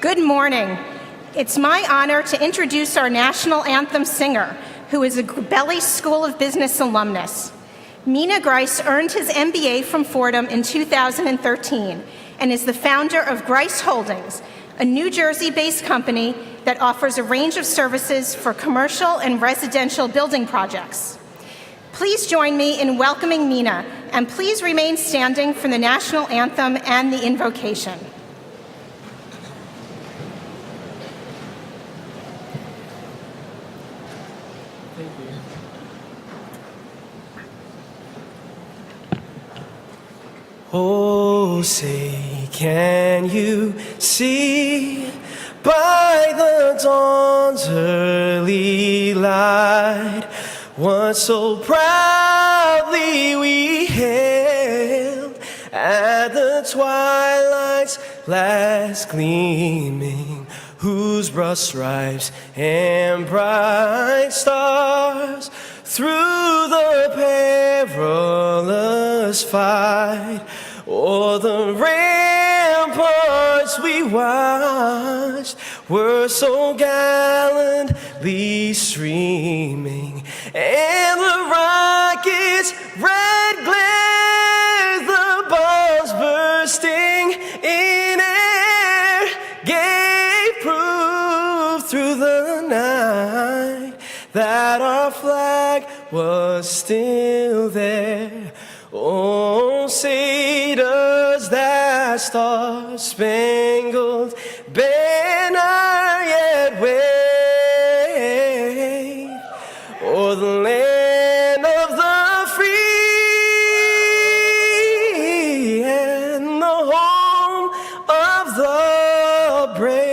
Good morning. It's my honor to introduce our national anthem singer, who is a Gabelli School of Business alumnus. Mina Grice earned his MBA from Fordham in 2013 and is the founder of Grice Holdings, a New Jersey-based company that offers a range of services for commercial and residential building projects. Please join me in welcoming Mina, and please remain standing for the national anthem and the invocation. Oh, say, can you see by the dawn's early light what so proudly we hailed at the twilight's last gleaming, whose broad stripes and bright stars through the perilous fight o'er the ramparts we watched were so gallantly streaming, and the rocket's red glare, the bombs bursting in air, gave proof through the night that our flag was still there. Oh, say does that star-spangled banner yet wave o'er the land of the free and the home of the brave?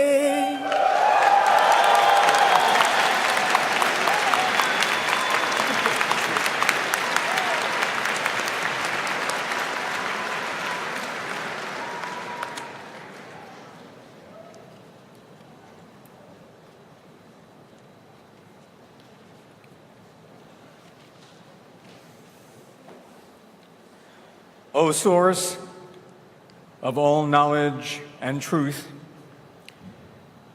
O source of all knowledge and truth,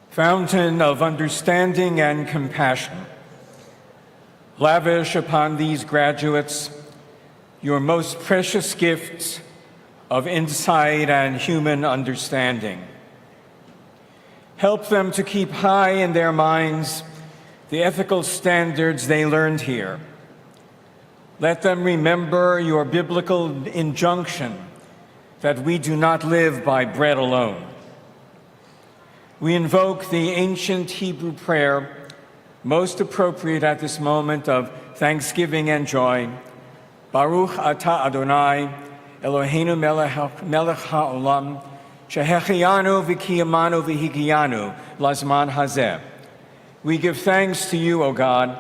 fountain of understanding and compassion, lavish upon these graduates your most precious gifts of insight and human understanding. Help them to keep high in their minds the ethical standards they learned here. Let them remember your biblical injunction that we do not live by bread alone. We invoke the ancient Hebrew prayer, most appropriate at this moment of thanksgiving and joy. Baruch atah Adonai, Eloheinu melech ha'olam, shehechianu v'kiyamanu v'higiyanu lazman hazeh. We give thanks to you, O God,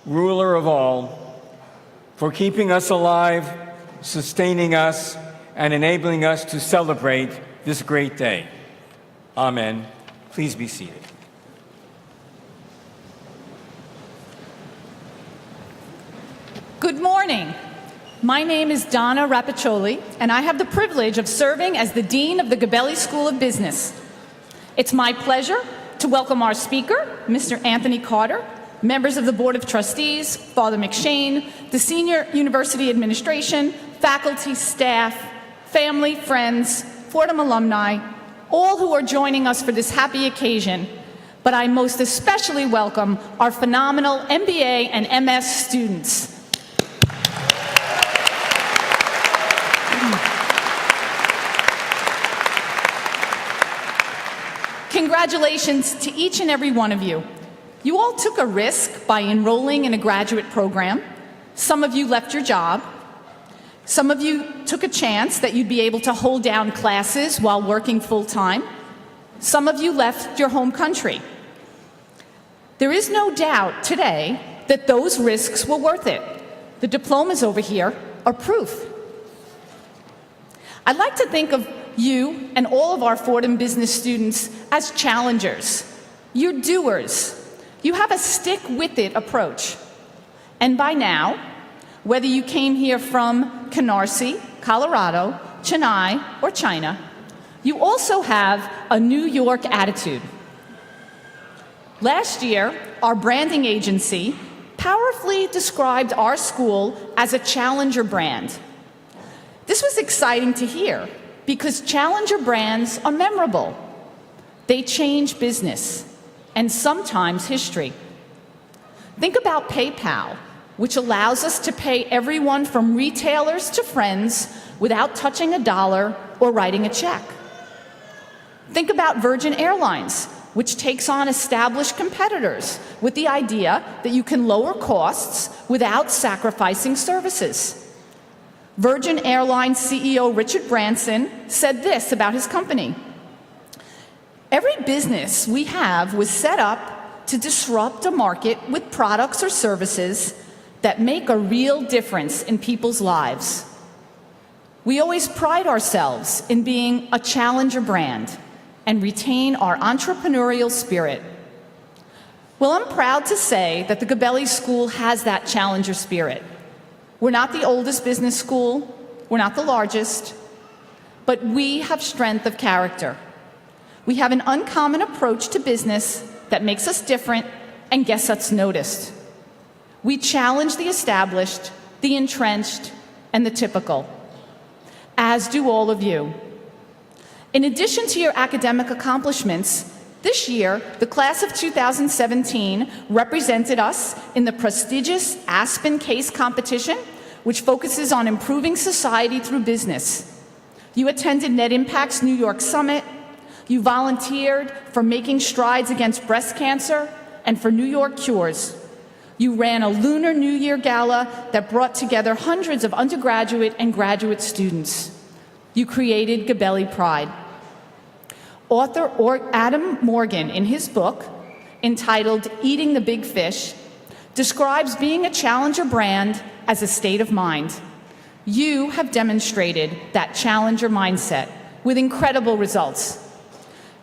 ruler of all, for keeping us alive, sustaining us, and enabling us to celebrate this great day. Amen. Please be seated. Good morning. My name is Donna Rapiccioli, and I have the privilege of serving as the Dean of the Gabelli School of Business. It's my pleasure to welcome our speaker, Mr. Anthony Carter, members of the Board of Trustees, Father McShane, the Senior University Administration, faculty, staff, family, friends, Fordham alumni, all who are joining us for this happy occasion. But I most especially welcome our phenomenal MBA and MS students. Congratulations to each and every one of you. You all took a risk by enrolling in a graduate program. Some of you left your job. Some of you took a chance that you'd be able to hold down classes while working full-time. Some of you left your home country. There is no doubt today that those risks were worth it. The diplomas over here are proof. I'd like to think of you and all of our Fordham business students as challengers. You're doers. You have a stick-with-it approach. And by now, whether you came here from Canarsie, Colorado, Chennai, or China, You also have a New York attitude. Last year, our branding agency powerfully described our school as a challenger brand. This was exciting to hear because challenger brands are memorable. They change business and sometimes history. Think about PayPal, which allows us to pay everyone from retailers to friends without touching a dollar or writing a check. Think about Virgin Airlines, which takes on established competitors with the idea that you can lower costs without sacrificing services. Virgin Airlines CEO Richard Branson said this about his company: "Every business we have was set up to disrupt a market with products or services that make a real difference in people's lives. We always pride ourselves in being a challenger brand and retain our entrepreneurial spirit." Well, I'm proud to say that the Gabelli School has that challenger spirit. We're not the oldest business school, we're not the largest, but we have strength of character. We have an uncommon approach to business that makes us different and gets us noticed. We challenge the established, the entrenched, and the typical, as do all of you. In addition to your academic accomplishments, this year, the class of 2017 represented us in the prestigious Aspen Case Competition, which focuses on improving society through business. You attended Net Impact's New York Summit. You volunteered for Making Strides Against Breast Cancer and for New York Cures. You ran a Lunar New Year Gala that brought together hundreds of undergraduate and graduate students. You created Gabelli Pride. Author Adam Morgan, in his book entitled Eating the Big Fish, describes being a challenger brand as a state of mind. You have demonstrated that challenger mindset with incredible results.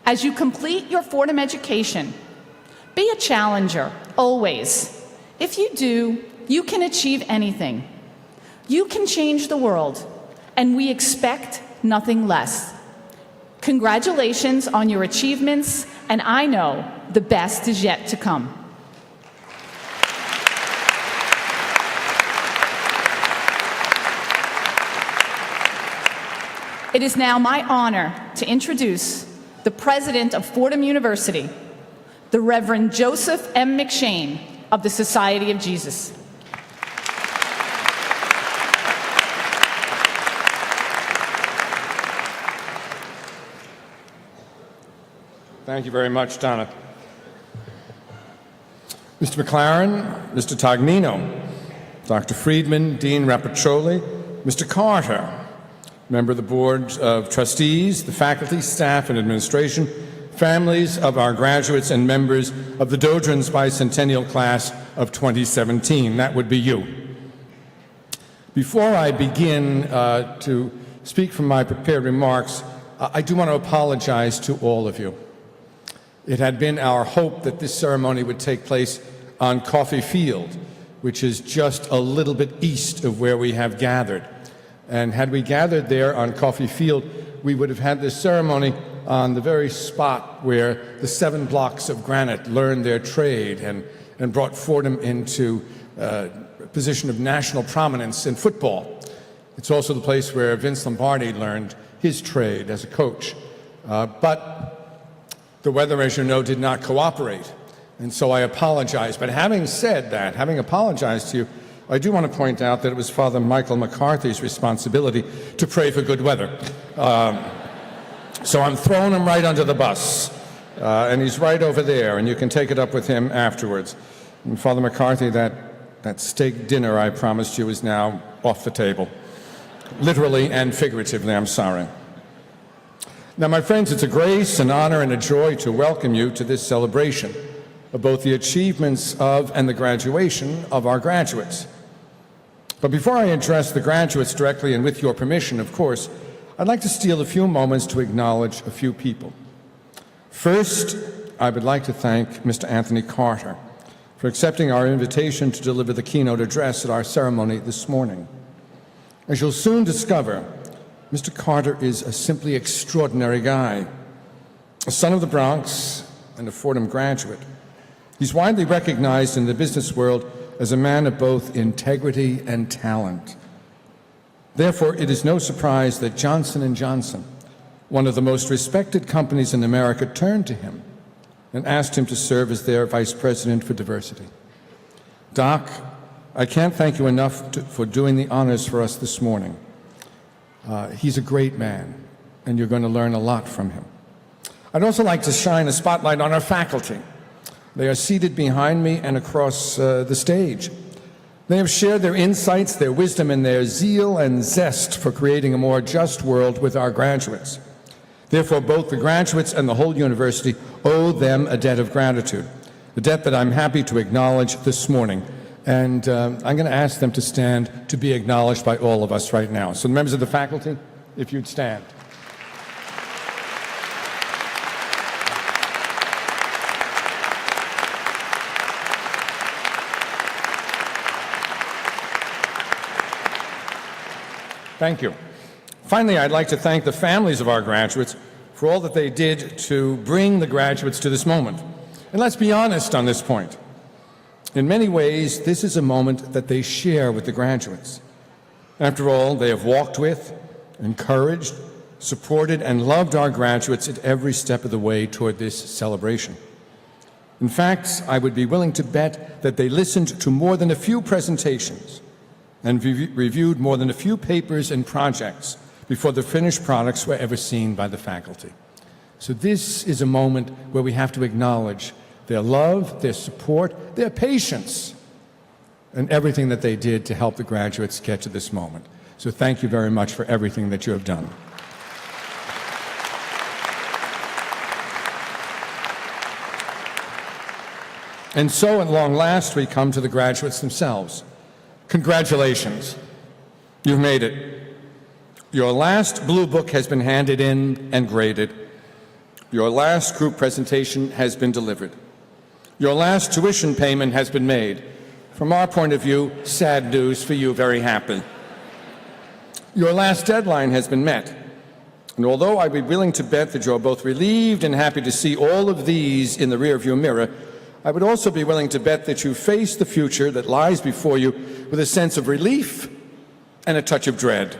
As you complete your Fordham education, be a challenger, always. If you do, you can achieve anything. You can change the world, and we expect nothing less. Congratulations on your achievements, and I know the best is yet to come. It is now my honor to introduce the president of Fordham University, the Reverend Joseph M. McShane of the Society of Jesus. Thank you very much, Donna. Mr. McLaren, Mr. Tognino, Dr. Friedman, Dean Rapaccioli, Mr. Carter, member of the Board of Trustees, the faculty, staff, and administration, families of our graduates, and members of the Doedren's Bicentennial Class of 2017. That would be you. Before I begin to speak from my prepared remarks, I do want to apologize to all of you. It had been our hope that this ceremony would take place on Coffey Field, which is just a little bit east of where we have gathered. And had we gathered there on Coffey Field, we would have had this ceremony on the very spot where the 7 blocks of granite learned their trade and brought Fordham into a position of national prominence in football. It's also the place where Vince Lombardi learned his trade as a coach. But the weather, as you know, did not cooperate, and so I apologize. But having said that, having apologized to you, I do want to point out that it was Father Michael McCarthy's responsibility to pray for good weather. So I'm throwing him right under the bus, and he's right over there, and you can take it up with him afterwards. And Father McCarthy, that steak dinner I promised you is now off the table. Literally and figuratively, I'm sorry. Now, my friends, it's a grace, an honor, and a joy to welcome you to this celebration of both the achievements of and the graduation of our graduates. But before I address the graduates directly, and with your permission, of course, I'd like to steal a few moments to acknowledge a few people. First, I would like to thank Mr. Anthony Carter for accepting our invitation to deliver the keynote address at our ceremony this morning. As you'll soon discover, Mr. Carter is a simply extraordinary guy. A son of the Bronx and a Fordham graduate, he's widely recognized in the business world as a man of both integrity and talent. Therefore, it is no surprise that Johnson & Johnson, one of the most respected companies in America, turned to him and asked him to serve as their Vice President for Diversity. Doc, I can't thank you enough for doing the honors for us this morning. He's a great man, and you're going to learn a lot from him. I'd also like to shine a spotlight on our faculty. They are seated behind me and across the stage. They have shared their insights, their wisdom, and their zeal and zest for creating a more just world with our graduates. Therefore, both the graduates and the whole university owe them a debt of gratitude, a debt that I'm happy to acknowledge this morning. And I'm going to ask them to stand to be acknowledged by all of us right now. So, members of the faculty, if you'd stand. Thank you. Finally, I'd like to thank the families of our graduates for all that they did to bring the graduates to this moment. And let's be honest on this point. In many ways, this is a moment that they share with the graduates. After all, they have walked with, encouraged, supported, and loved our graduates at every step of the way toward this celebration. In fact, I would be willing to bet that they listened to more than a few presentations and reviewed more than a few papers and projects before the finished products were ever seen by the faculty. So this is a moment where we have to acknowledge their love, their support, their patience, and everything that they did to help the graduates get to this moment. So thank you very much for everything that you have done. And so, at long last, we come to the graduates themselves. Congratulations. You've made it. Your last blue book has been handed in and graded. Your last group presentation has been delivered. Your last tuition payment has been made. From our point of view, sad news. For you, very happy. Your last deadline has been met. And although I'd be willing to bet that you're both relieved and happy to see all of these in the rearview mirror, I would also be willing to bet that you face the future that lies before you with a sense of relief and a touch of dread.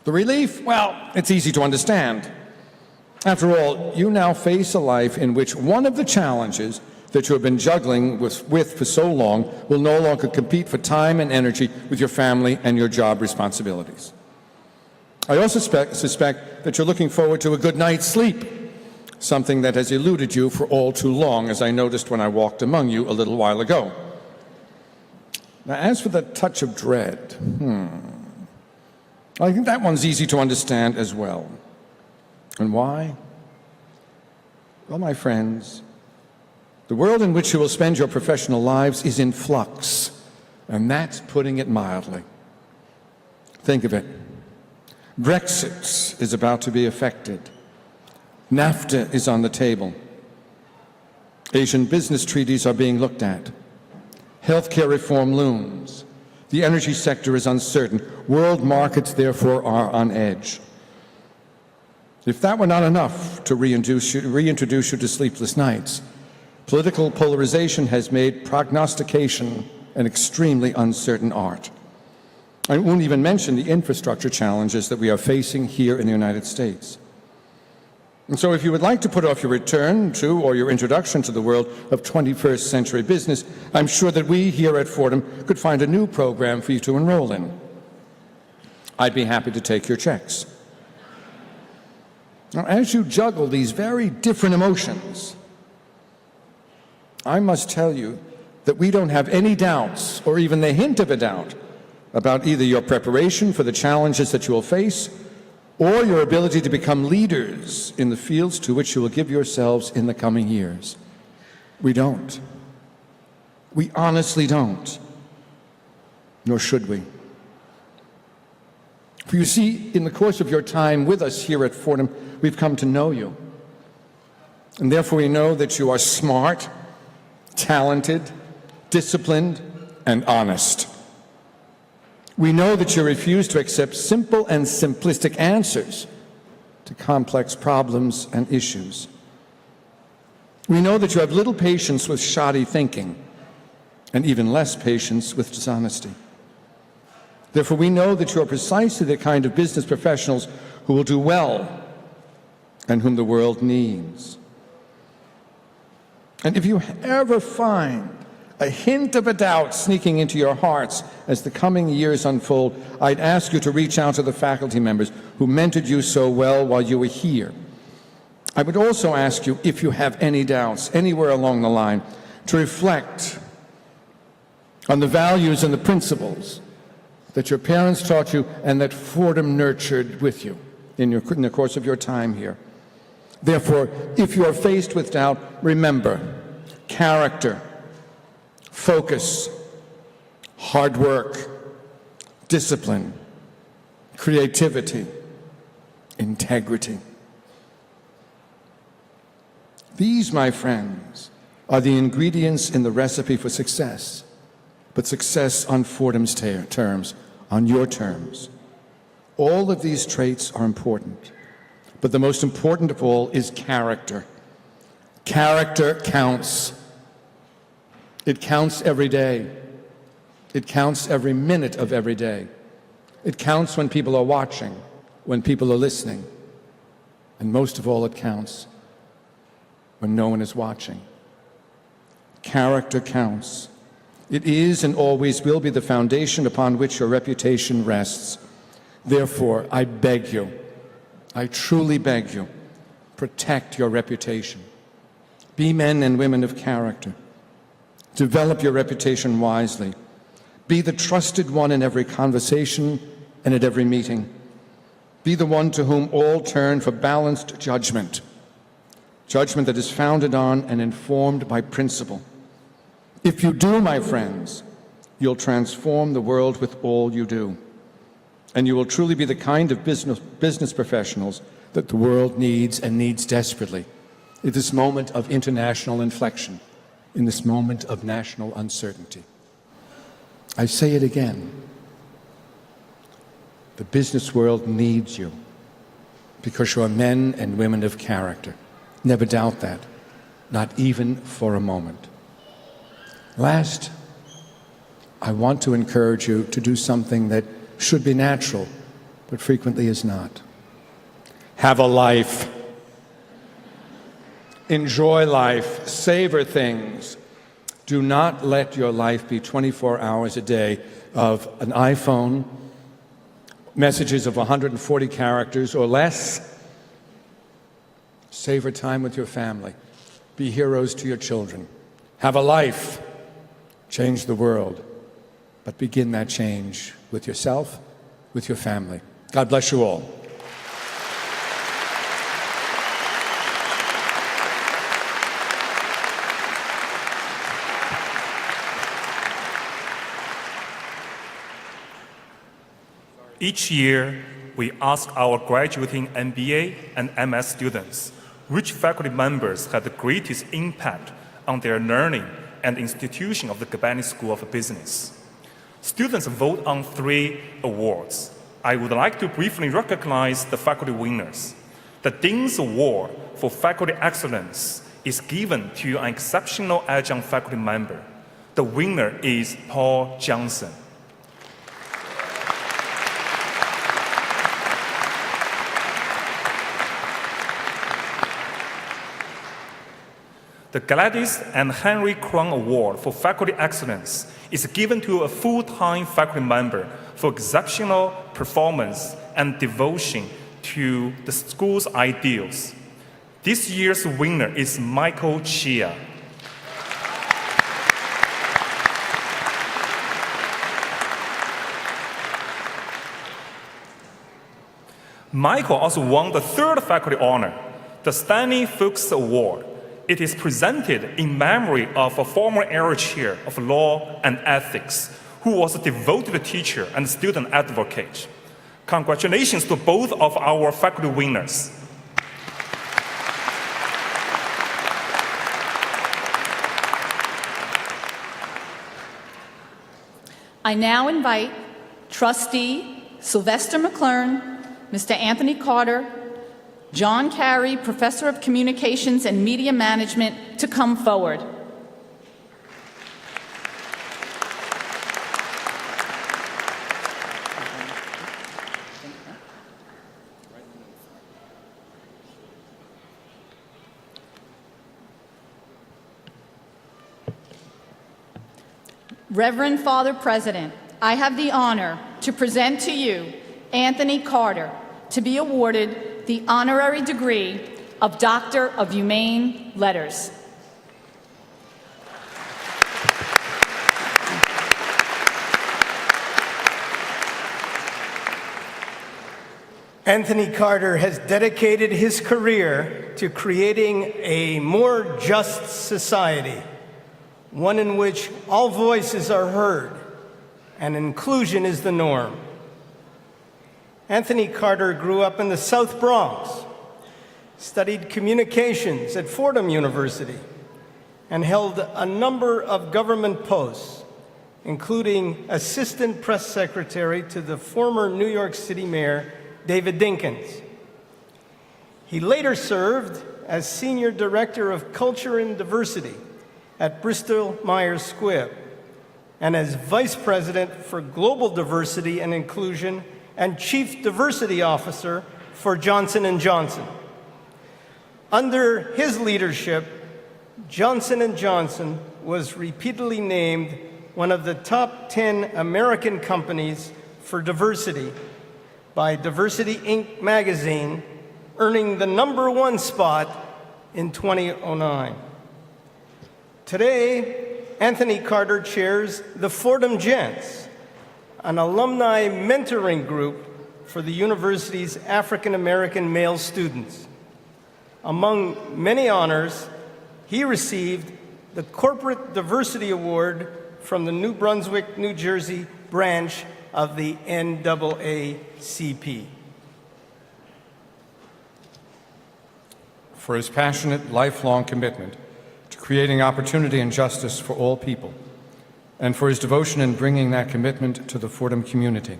The relief, well, it's easy to understand. After all, you now face a life in which one of the challenges that you have been juggling with for so long will no longer compete for time and energy with your family and your job responsibilities. I also suspect that you're looking forward to a good night's sleep, something that has eluded you for all too long, as I noticed when I walked among you a little while ago. Now, as for the touch of dread, I think that one's easy to understand as well. And why? Well, my friends, the world in which you will spend your professional lives is in flux, and that's putting it mildly. Think of it. Brexit is about to be effected. NAFTA is on the table. Asian business treaties are being looked at. Healthcare reform looms. The energy sector is uncertain. World markets, therefore, are on edge. If that were not enough to reintroduce you to sleepless nights, political polarization has made prognostication an extremely uncertain art. I won't even mention the infrastructure challenges that we are facing here in the United States. And so if you would like to put off your return to or your introduction to the world of 21st century business, I'm sure that we here at Fordham could find a new program for you to enroll in. I'd be happy to take your checks. Now, as you juggle these very different emotions, I must tell you that we don't have any doubts or even the hint of a doubt about either your preparation for the challenges that you will face or your ability to become leaders in the fields to which you will give yourselves in the coming years. We don't. We honestly don't. Nor should we. For you see, in the course of your time with us here at Fordham, we've come to know you. And therefore we know that you are smart, talented, disciplined, and honest. We know that you refuse to accept simple and simplistic answers to complex problems and issues. We know that you have little patience with shoddy thinking and even less patience with dishonesty. Therefore, we know that you are precisely the kind of business professionals who will do well and whom the world needs. And if you ever find a hint of a doubt sneaking into your hearts as the coming years unfold, I'd ask you to reach out to the faculty members who mentored you so well while you were here. I would also ask you, if you have any doubts anywhere along the line, to reflect on the values and the principles that your parents taught you and that Fordham nurtured with you in the course of your time here. Therefore, if you are faced with doubt, remember character, focus, hard work, discipline, creativity, integrity. These, my friends, are the ingredients in the recipe for success, but success on Fordham's terms, on your terms. All of these traits are important, but the most important of all is character. Character counts. It counts every day. It counts every minute of every day. It counts when people are watching, when people are listening. And most of all, it counts when no one is watching. Character counts. It is and always will be the foundation upon which your reputation rests. Therefore, I beg you, I truly beg you, protect your reputation. Be men and women of character. Develop your reputation wisely. Be the trusted one in every conversation and at every meeting. Be the one to whom all turn for balanced judgment. Judgment that is founded on and informed by principle. If you do, my friends, you'll transform the world with all you do. And you will truly be the kind of business professionals that the world needs and needs desperately in this moment of international inflection, in this moment of national uncertainty. I say it again. The business world needs you because you are men and women of character. Never doubt that, not even for a moment. Last, I want to encourage you to do something that should be natural, but frequently is not. Have a life. Enjoy life. Savor things. Do not let your life be 24 hours a day of an iPhone, messages of 140 characters or less. Savor time with your family. Be heroes to your children. Have a life. Change the world. But begin that change with yourself, with your family. God bless you all. Each year, we ask our graduating MBA and MS students which faculty members had the greatest impact on their learning and institution of the Gabelli School of Business. Students vote on 3 awards. I would like to briefly recognize the faculty winners. The Dean's Award for Faculty Excellence is given to an exceptional adjunct faculty member. The winner is Paul Johnson. The Gladys and Henry Crown Award for Faculty Excellence is given to a full-time faculty member for exceptional performance and devotion to the school's ideals. This year's winner is Michael Chia. Michael also won the 3rd faculty honor, the Stanley Fuchs Award. It is presented in memory of a former area chair of law and ethics who was a devoted teacher and student advocate. Congratulations to both of our faculty winners. I now invite Trustee Sylvester McLaren, Mr. Anthony Carter, John Carey, Professor of Communications and Media Management, to come forward. Reverend Father President, I have the honor to present to you Anthony Carter to be awarded the honorary degree of Doctor of Humane Letters. Anthony Carter has dedicated his career to creating a more just society, one in which all voices are heard and inclusion is the norm. Anthony Carter grew up in the South Bronx, studied communications at Fordham University, and held a number of government posts, including assistant press secretary to the former New York City Mayor, David Dinkins. He later served as senior director of culture and diversity at Bristol Myers Squibb, and as vice president for global diversity and inclusion and chief diversity officer for Johnson & Johnson. Under his leadership, Johnson & Johnson was repeatedly named one of the top 10 American companies for diversity by Diversity Inc. magazine, earning the #1 spot in 2009. Today, Anthony Carter chairs the Fordham Gents, an alumni mentoring group for the university's African American male students. Among many honors, he received the Corporate Diversity Award from the New Brunswick, New Jersey branch of the NAACP. For his passionate, lifelong commitment to creating opportunity and justice for all people, and for his devotion in bringing that commitment to the Fordham community,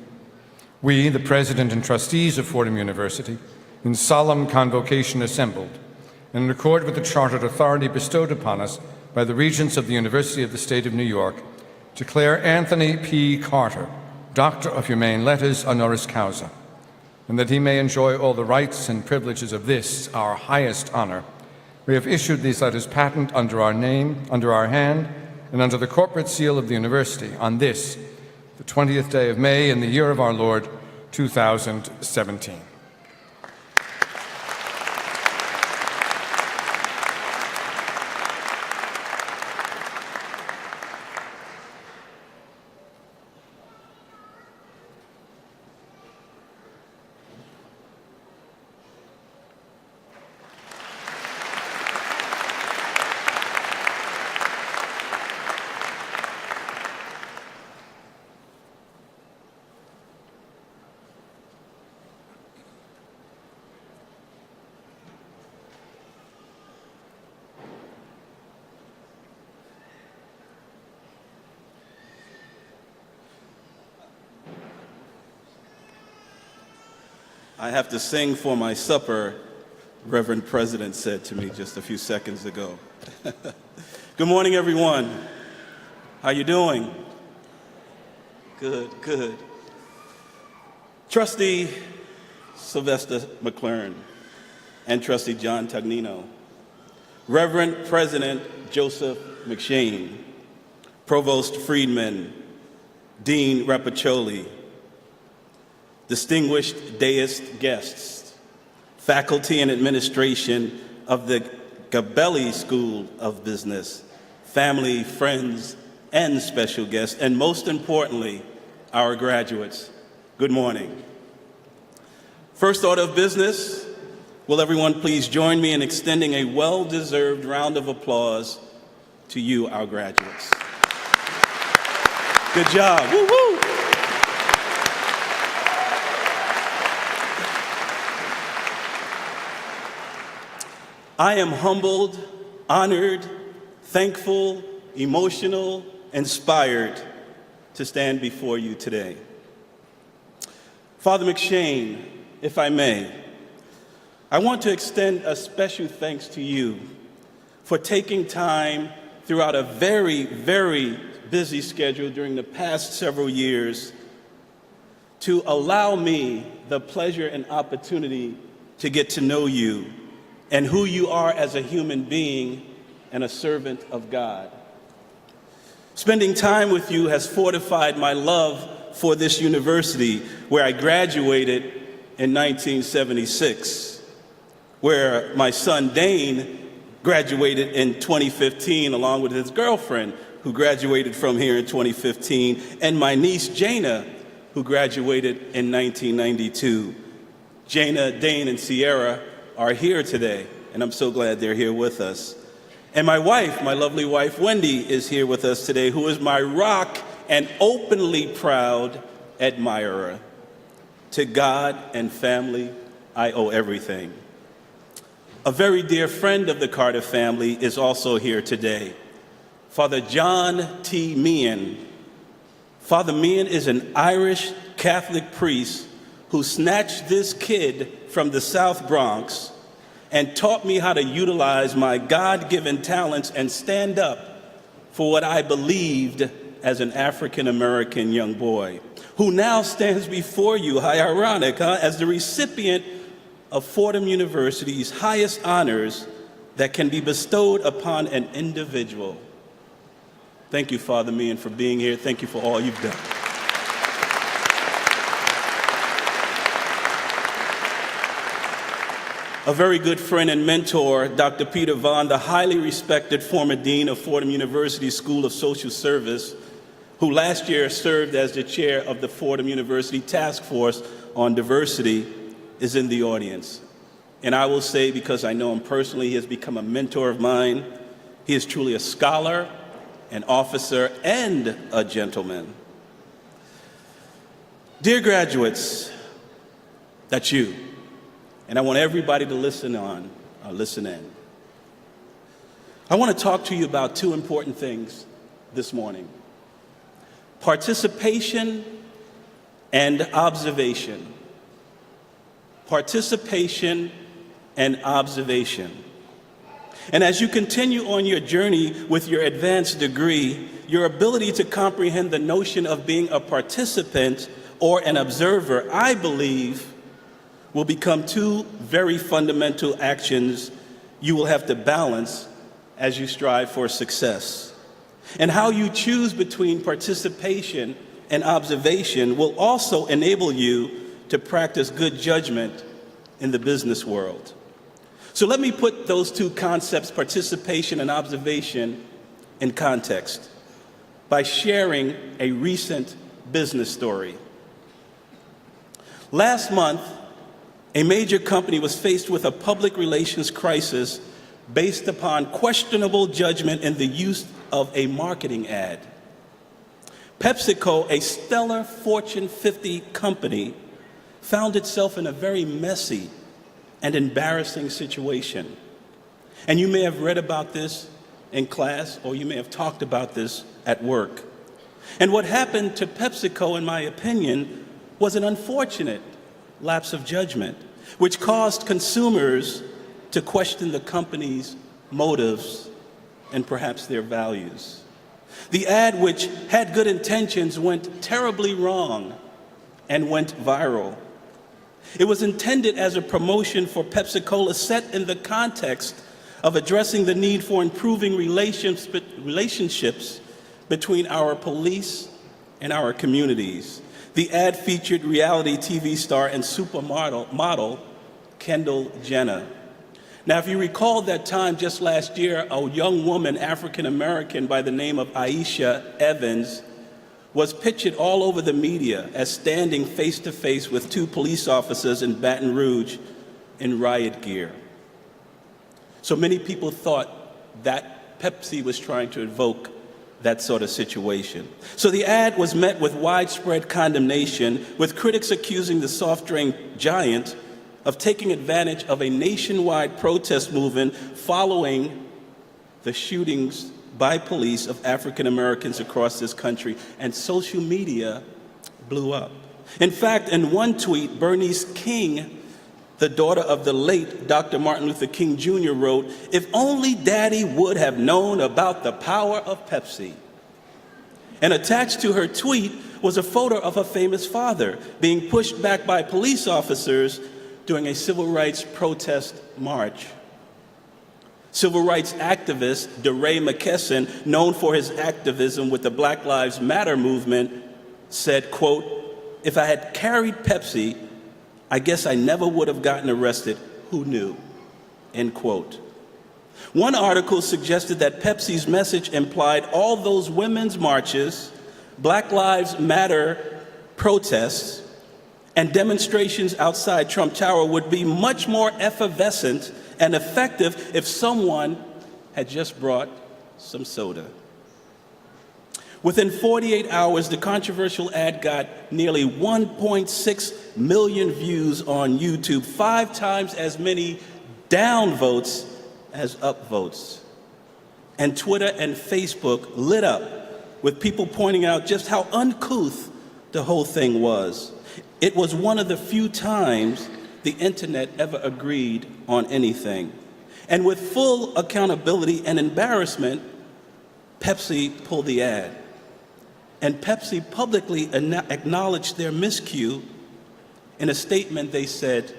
we, the president and trustees of Fordham University, in solemn convocation assembled, and in accord with the chartered authority bestowed upon us by the Regents of the University of the State of New York, declare Anthony P. Carter, Doctor of Humane Letters honoris causa, and that he may enjoy all the rights and privileges of this, our highest honor. We have issued these letters patent under our name, under our hand, and under the corporate seal of the university on this, the 20th day of May in the year of our Lord, 2017. I have to sing for my supper, Reverend President said to me just a few seconds ago. Good morning, everyone. How you doing? Good, good. Trustee Sylvester McLaren and Trustee John Tagnino, Reverend President Joseph McShane, Provost Friedman, Dean Rapaccioli, distinguished deist guests, faculty and administration of the Gabelli School of Business, family, friends, and special guests, and most importantly, our graduates. Good morning. First order of business, will everyone please join me in extending a well-deserved round of applause to you, our graduates. Good job. Woo-hoo! I am humbled, honored, thankful, emotional, inspired to stand before you today. Father McShane, if I may, I want to extend a special thanks to you for taking time throughout a very, very busy schedule during the past several years to allow me the pleasure and opportunity to get to know you and who you are as a human being and a servant of God. Spending time with you has fortified my love for this university, where I graduated in 1976, where my son Dane graduated in 2015 along with his girlfriend, who graduated from here in 2015, and my niece Jana, who graduated in 1992. Jana, Dane, and Sierra are here today, and I'm so glad they're here with us. And my wife, my lovely wife Wendy, is here with us today, who is my rock and openly proud admirer. To God and family, I owe everything. A very dear friend of the Carter family is also here today, Father John T. Meehan. Father Meehan is an Irish Catholic priest who snatched this kid from the South Bronx and taught me how to utilize my God-given talents and stand up for what I believed as an African-American young boy, who now stands before you, how ironic, huh, as the recipient of Fordham University's highest honors that can be bestowed upon an individual. Thank you, Father Meehan, for being here. Thank you for all you've done. A very good friend and mentor, Dr. Peter Vaughn, the highly respected former dean of Fordham University School of Social Service, who last year served as the chair of the Fordham University Task Force on Diversity, is in the audience. And I will say, because I know him personally, he has become a mentor of mine. He is truly a scholar, an officer, and a gentleman. Dear graduates, that's you. And I want everybody to listen in. I want to talk to you about two important things this morning: participation and observation. Participation and observation. And as you continue on your journey with your advanced degree, your ability to comprehend the notion of being a participant or an observer, I believe, will become two very fundamental actions you will have to balance as you strive for success. And how you choose between participation and observation will also enable you to practice good judgment in the business world. So let me put those two concepts, participation and observation, in context by sharing a recent business story. Last month, a major company was faced with a public relations crisis based upon questionable judgment in the use of a marketing ad. PepsiCo, a stellar Fortune 50 company, found itself in a very messy and embarrassing situation. And you may have read about this in class, or you may have talked about this at work. And what happened to PepsiCo, in my opinion, was an unfortunate lapse of judgment, which caused consumers to question the company's motives and perhaps their values. The ad, which had good intentions, went terribly wrong and went viral. It was intended as a promotion for Pepsi-Cola set in the context of addressing the need for improving relationships between our police and our communities. The ad featured reality TV star and supermodel Kendall Jenner. Now, if you recall that time just last year, a young woman, African American by the name of Aisha Evans, was pictured all over the media as standing face to face with two police officers in Baton Rouge in riot gear. So many people thought that Pepsi was trying to evoke that sort of situation. So the ad was met with widespread condemnation, with critics accusing the soft drink giant of taking advantage of a nationwide protest movement following the shootings by police of African Americans across this country, and social media blew up. In fact, in one tweet, Bernice King, the daughter of the late Dr. Martin Luther King Jr., wrote, "If only Daddy would have known about the power of Pepsi." And attached to her tweet was a photo of her famous father being pushed back by police officers during a civil rights protest march. Civil rights activist DeRay McKesson, known for his activism with the Black Lives Matter movement, said, quote, "If I had carried Pepsi, I guess I never would have gotten arrested. Who knew?" End quote. One article suggested that Pepsi's message implied all those women's marches, Black Lives Matter protests, and demonstrations outside Trump Tower would be much more effervescent and effective if someone had just brought some soda. Within 48 hours, the controversial ad got nearly 1.6 million views on YouTube, 5 times as many downvotes as upvotes. And Twitter and Facebook lit up with people pointing out just how uncouth the whole thing was. It was one of the few times the internet ever agreed on anything. And with full accountability and embarrassment, Pepsi pulled the ad. And Pepsi publicly acknowledged their miscue. In a statement, they said,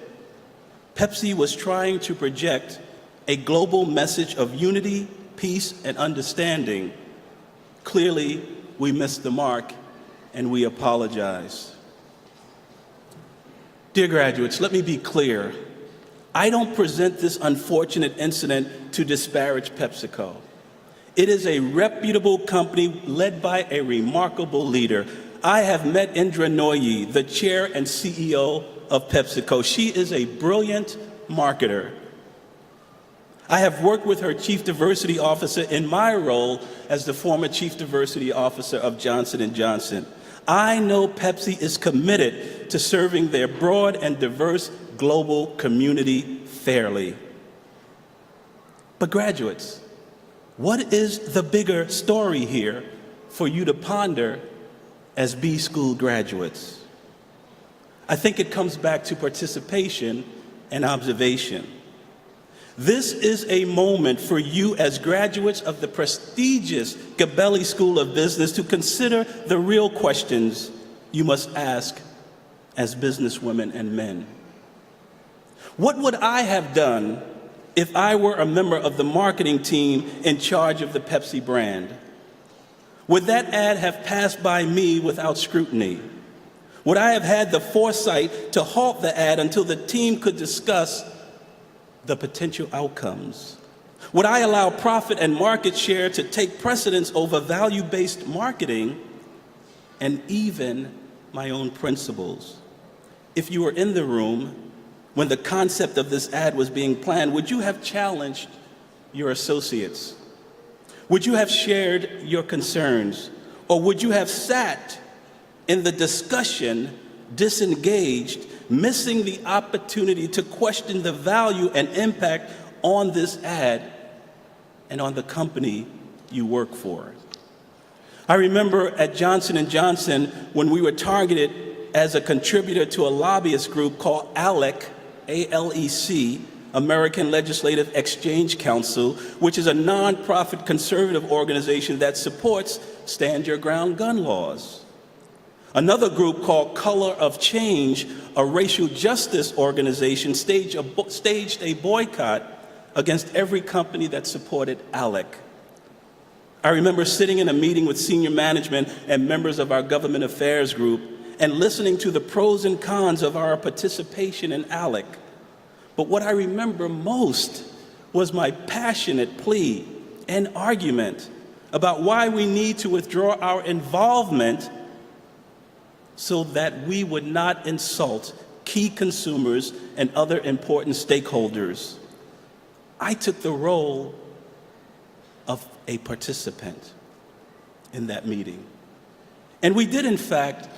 "Pepsi was trying to project a global message of unity, peace, and understanding. Clearly, we missed the mark, and we apologize." Dear graduates, let me be clear. I don't present this unfortunate incident to disparage PepsiCo. It is a reputable company led by a remarkable leader. I have met Indra Nooyi, the chair and CEO of PepsiCo. She is a brilliant marketer. I have worked with her chief diversity officer in my role as the former chief diversity officer of Johnson & Johnson. I know Pepsi is committed to serving their broad and diverse global community fairly. But graduates, what is the bigger story here for you to ponder as B School graduates? I think it comes back to participation and observation. This is a moment for you as graduates of the prestigious Gabelli School of Business to consider the real questions you must ask as businesswomen and men. What would I have done if I were a member of the marketing team in charge of the Pepsi brand? Would that ad have passed by me without scrutiny? Would I have had the foresight to halt the ad until the team could discuss the potential outcomes? Would I allow profit and market share to take precedence over value-based marketing and even my own principles? If you were in the room when the concept of this ad was being planned, would you have challenged your associates? Would you have shared your concerns? Or would you have sat in the discussion disengaged, missing the opportunity to question the value and impact on this ad and on the company you work for? I remember at Johnson & Johnson when we were targeted as a contributor to a lobbyist group called ALEC, A-L-E-C, American Legislative Exchange Council, which is a nonprofit conservative organization that supports stand your ground gun laws. Another group called Color of Change, a racial justice organization, staged a boycott against every company that supported ALEC. I remember sitting in a meeting with senior management and members of our government affairs group and listening to the pros and cons of our participation in ALEC. But what I remember most was my passionate plea and argument about why we need to withdraw our involvement so that we would not insult key consumers and other important stakeholders. I took the role of a participant in that meeting. And we did, in fact,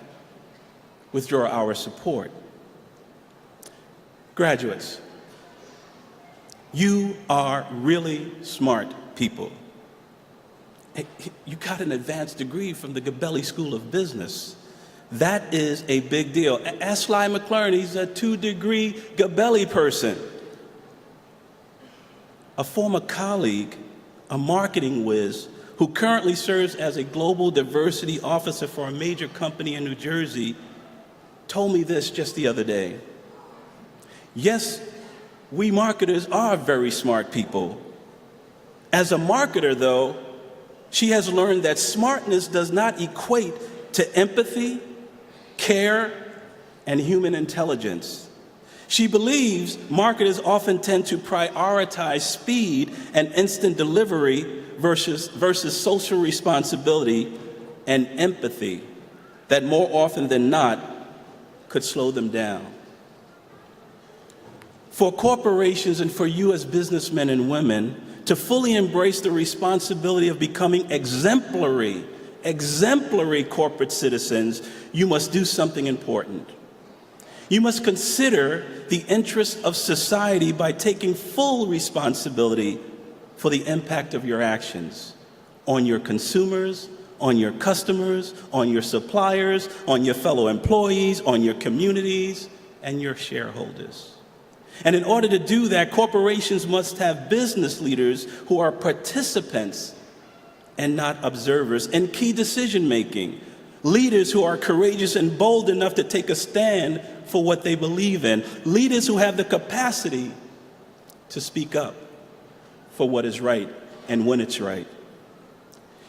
withdraw our support. Graduates, you are really smart people. You got an advanced degree from the Gabelli School of Business. That is a big deal. Ask Sly McLaren, he's a 2-degree Gabelli person. A former colleague, a marketing whiz, who currently serves as a global diversity officer for a major company in New Jersey, told me this just the other day. Yes, we marketers are very smart people. As a marketer, though, she has learned that smartness does not equate to empathy, care, and human intelligence. She believes marketers often tend to prioritize speed and instant delivery versus social responsibility and empathy that more often than not could slow them down. For corporations and for you as businessmen and women to fully embrace the responsibility of becoming exemplary corporate citizens, you must do something important. You must consider the interests of society by taking full responsibility for the impact of your actions on your consumers, on your customers, on your suppliers, on your fellow employees, on your communities, and your shareholders. And in order to do that, corporations must have business leaders who are participants and not observers in key decision making. Leaders who are courageous and bold enough to take a stand for what they believe in. Leaders who have the capacity to speak up for what is right and when it's right.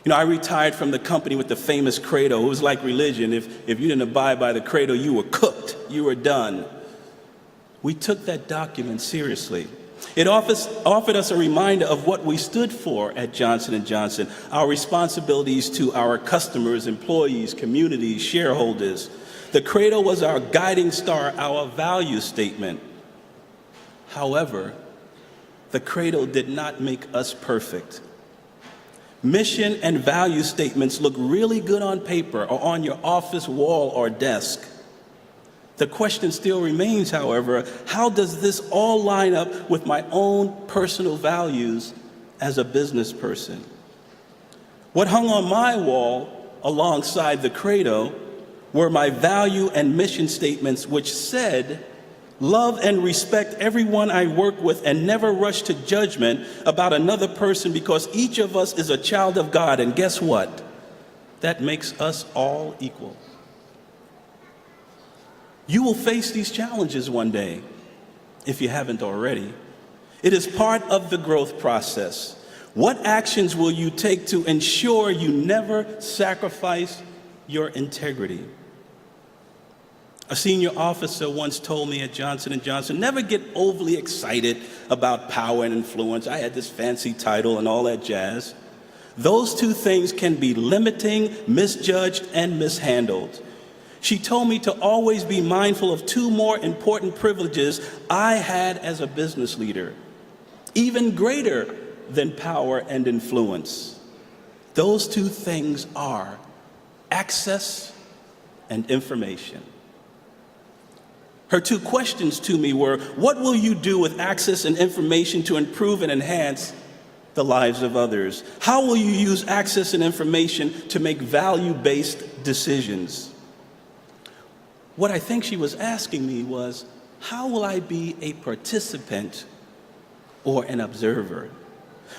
You know, I retired from the company with the famous credo. It was like religion. If you didn't abide by the credo, you were cooked. You were done. We took that document seriously. It offered us a reminder of what we stood for at Johnson & Johnson, our responsibilities to our customers, employees, communities, shareholders. The credo was our guiding star, our value statement. However, the credo did not make us perfect. Mission and value statements look really good on paper or on your office wall or desk. The question still remains, however, how does this all line up with my own personal values as a business person? What hung on my wall alongside the credo were my value and mission statements, which said, love and respect everyone I work with and never rush to judgment about another person because each of us is a child of God. And guess what? That makes us all equal. You will face these challenges one day, if you haven't already. It is part of the growth process. What actions will you take to ensure you never sacrifice your integrity? A senior officer once told me at Johnson & Johnson, never get overly excited about power and influence. I had this fancy title and all that jazz. Those two things can be limiting, misjudged, and mishandled. She told me to always be mindful of two more important privileges I had as a business leader, even greater than power and influence. Those two things are access and information. Her two questions to me were, what will you do with access and information to improve and enhance the lives of others? How will you use access and information to make value-based decisions? What I think she was asking me was, how will I be a participant or an observer?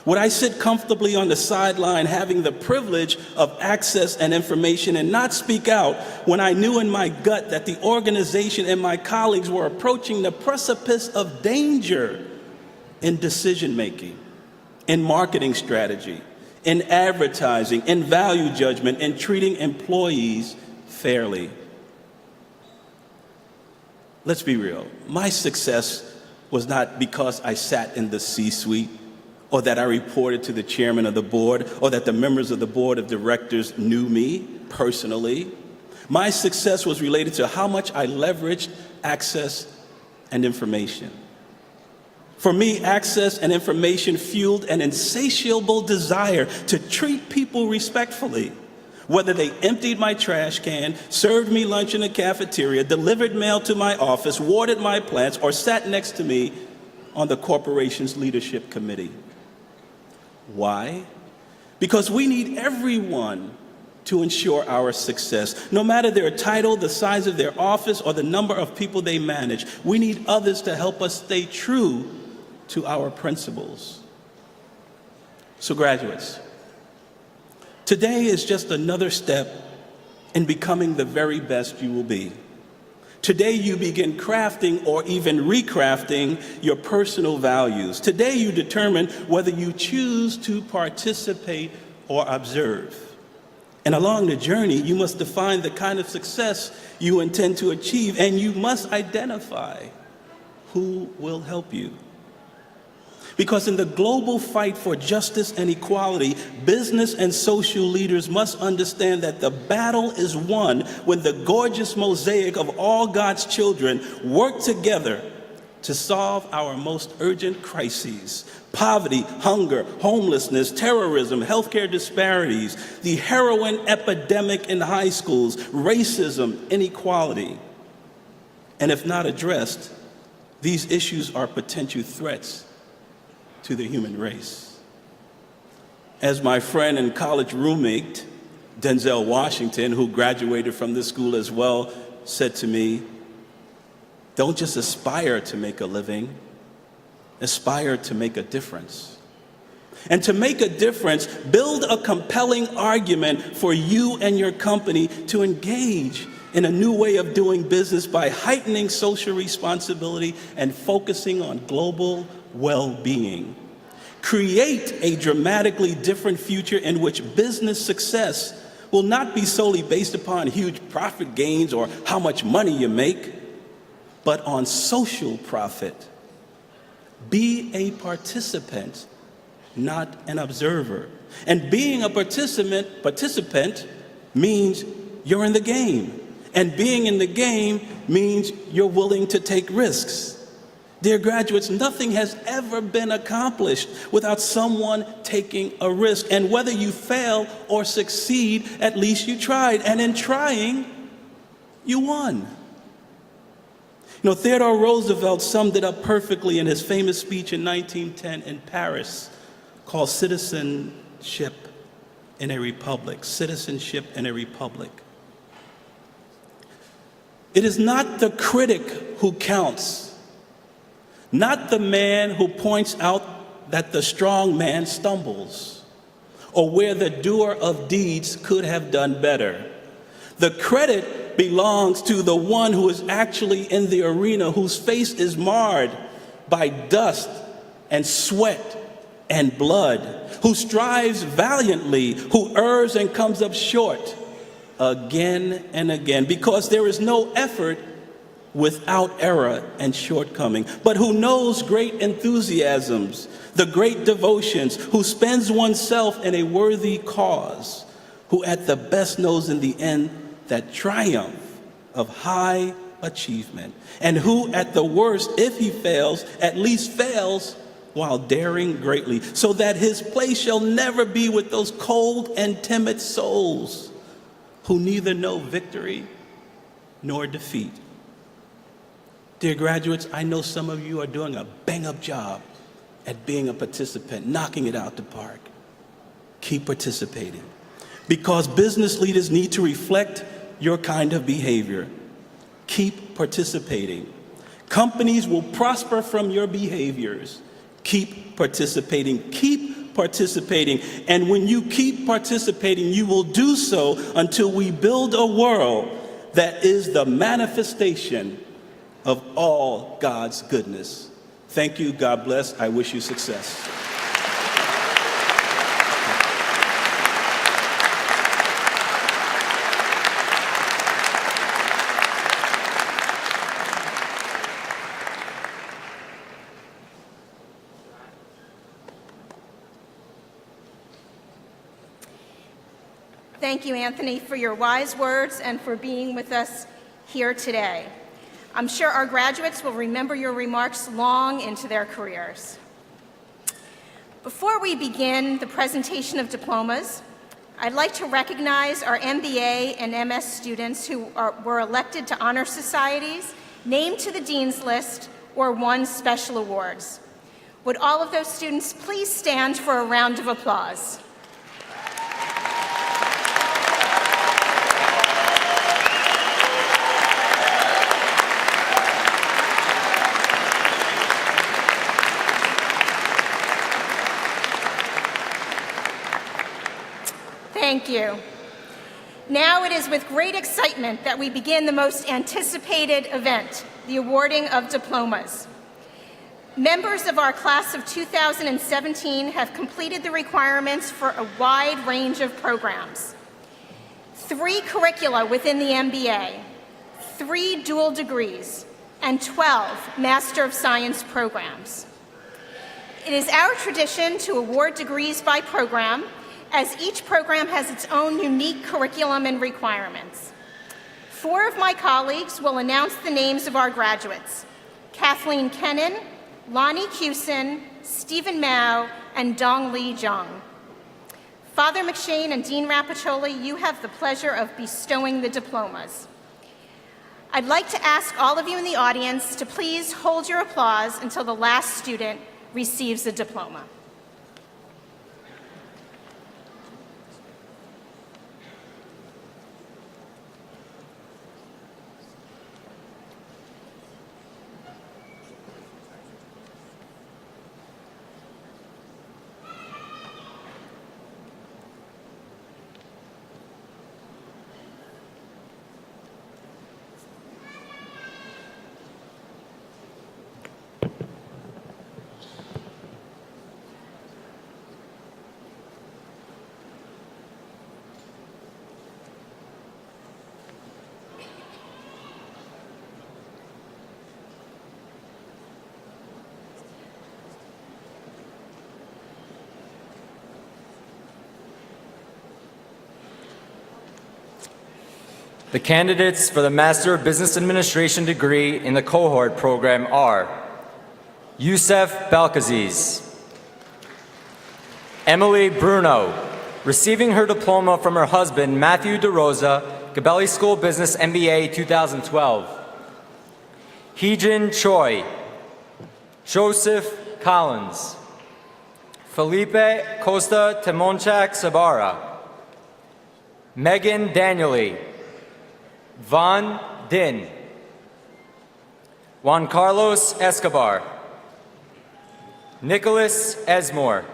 Would I sit comfortably on the sideline having the privilege of access and information and not speak out when I knew in my gut that the organization and my colleagues were approaching the precipice of danger in decision making, in marketing strategy, in advertising, in value judgment, in treating employees fairly? Let's be real. My success was not because I sat in the C-suite or that I reported to the chairman of the board or that the members of the board of directors knew me personally. My success was related to how much I leveraged access and information. For me, access and information fueled an insatiable desire to treat people respectfully. Whether they emptied my trash can, served me lunch in the cafeteria, delivered mail to my office, watered my plants, or sat next to me on the corporation's leadership committee. Why? Because we need everyone to ensure our success. No matter their title, the size of their office, or the number of people they manage, we need others to help us stay true to our principles. So graduates, today is just another step in becoming the very best you will be. Today you begin crafting or even recrafting your personal values. Today you determine whether you choose to participate or observe. And along the journey, you must define the kind of success you intend to achieve, and you must identify who will help you. Because in the global fight for justice and equality, business and social leaders must understand that the battle is won when the gorgeous mosaic of all God's children work together to solve our most urgent crises: poverty, hunger, homelessness, terrorism, healthcare disparities, the heroin epidemic in high schools, racism, inequality. And if not addressed, these issues are potential threats to the human race. As my friend and college roommate, Denzel Washington, who graduated from this school as well, said to me, "Don't just aspire to make a living, aspire to make a difference." And to make a difference, build a compelling argument for you and your company to engage in a new way of doing business by heightening social responsibility and focusing on global well-being. Create a dramatically different future in which business success will not be solely based upon huge profit gains or how much money you make, but on social profit. Be a participant, not an observer. And being a participant means you're in the game. And being in the game means you're willing to take risks. Dear graduates, nothing has ever been accomplished without someone taking a risk. And whether you fail or succeed, at least you tried. And in trying, you won. Theodore Roosevelt summed it up perfectly in his famous speech in 1910 in Paris called Citizenship in a Republic. Citizenship in a Republic. It is not the critic who counts, not the man who points out that the strong man stumbles, or where the doer of deeds could have done better. The credit belongs to the one who is actually in the arena, whose face is marred by dust and sweat and blood, who strives valiantly, who errs and comes up short again and again, because there is no effort without error and shortcoming, but who knows great enthusiasms, the great devotions, who spends oneself in a worthy cause, who at the best knows in the end that triumph of high achievement, and who at the worst, if he fails, at least fails while daring greatly, so that his place shall never be with those cold and timid souls who neither know victory nor defeat. Dear graduates, I know some of you are doing a bang-up job at being a participant, knocking it out the park. Keep participating, because business leaders need to reflect your kind of behavior. Keep participating. Companies will prosper from your behaviors. Keep participating. Keep participating. And when you keep participating, you will do so until we build a world that is the manifestation of all God's goodness. Thank you. God bless. I wish you success. Thank you, Anthony, for your wise words and for being with us here today. I'm sure our graduates will remember your remarks long into their careers. Before we begin the presentation of diplomas, I'd like to recognize our MBA and MS students who were elected to honor societies, named to the Dean's List, or won special awards. Would all of those students please stand for a round of applause? Thank you. Now it is with great excitement that we begin the most anticipated event, the awarding of diplomas. Members of our class of 2017 have completed the requirements for a wide range of programs. 3 curricula within the MBA, 3 dual degrees, and 12 Master of Science programs. It is our tradition to award degrees by program, as each program has its own unique curriculum and requirements. 4 of my colleagues will announce the names of our graduates: Kathleen Kennan, Lonnie Cusin, Stephen Mao, and Dong-Lee Zhang. Father McShane and Dean Rapaccioli, you have the pleasure of bestowing the diplomas. I'd like to ask all of you in the audience to please hold your applause until the last student receives a diploma. The candidates for the Master of Business Administration degree in the cohort program are Youssef Balkaziz, Emily Bruno, receiving her diploma from her husband, Matthew DeRosa, Gabelli School of Business MBA 2012. Heejin Choi, Joseph Collins, Felipe Costa Temonchak Sabara, Megan Danieli, Van Din, Juan Carlos Escobar, Nicholas Esmore,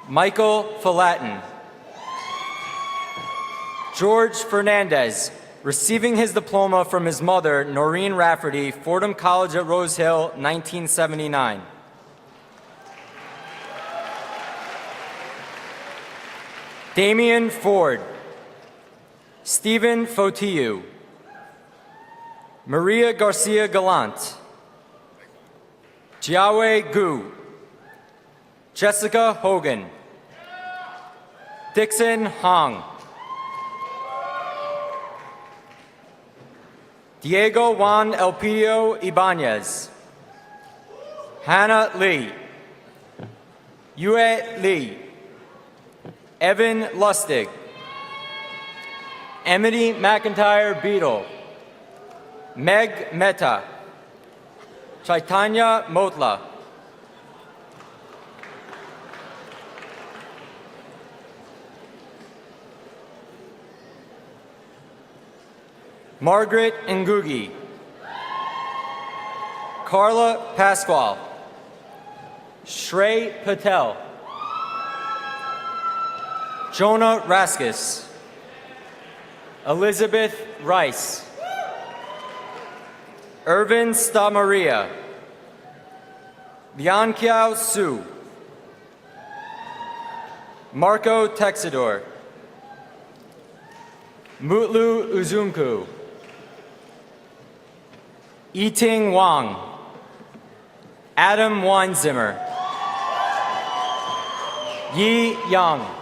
Michael Falatin, George Fernandez, receiving his diploma from his mother, Noreen Rafferty, Fordham College at Rose Hill, 1979. Damian Ford, Stephen Fotiu, Maria Garcia Gallant, Jiawei Gu, Jessica Hogan, Dixon Hong, Diego Juan Elpidio Ibanez, Hannah Lee, Yue Lee, Evan Lustig, Emily McIntyre Beadle, Meg Mehta, Chaitanya Motla, Margaret Ngugi, Carla Pasquale, Shrey Patel, Jonah Raskus, Elizabeth Rice, Irvin Stamaria, Lianqiao Su, Marco Texidor, Mutlu Uzumku, Yiting Wang, Adam Weinzimmer, Yi Yang.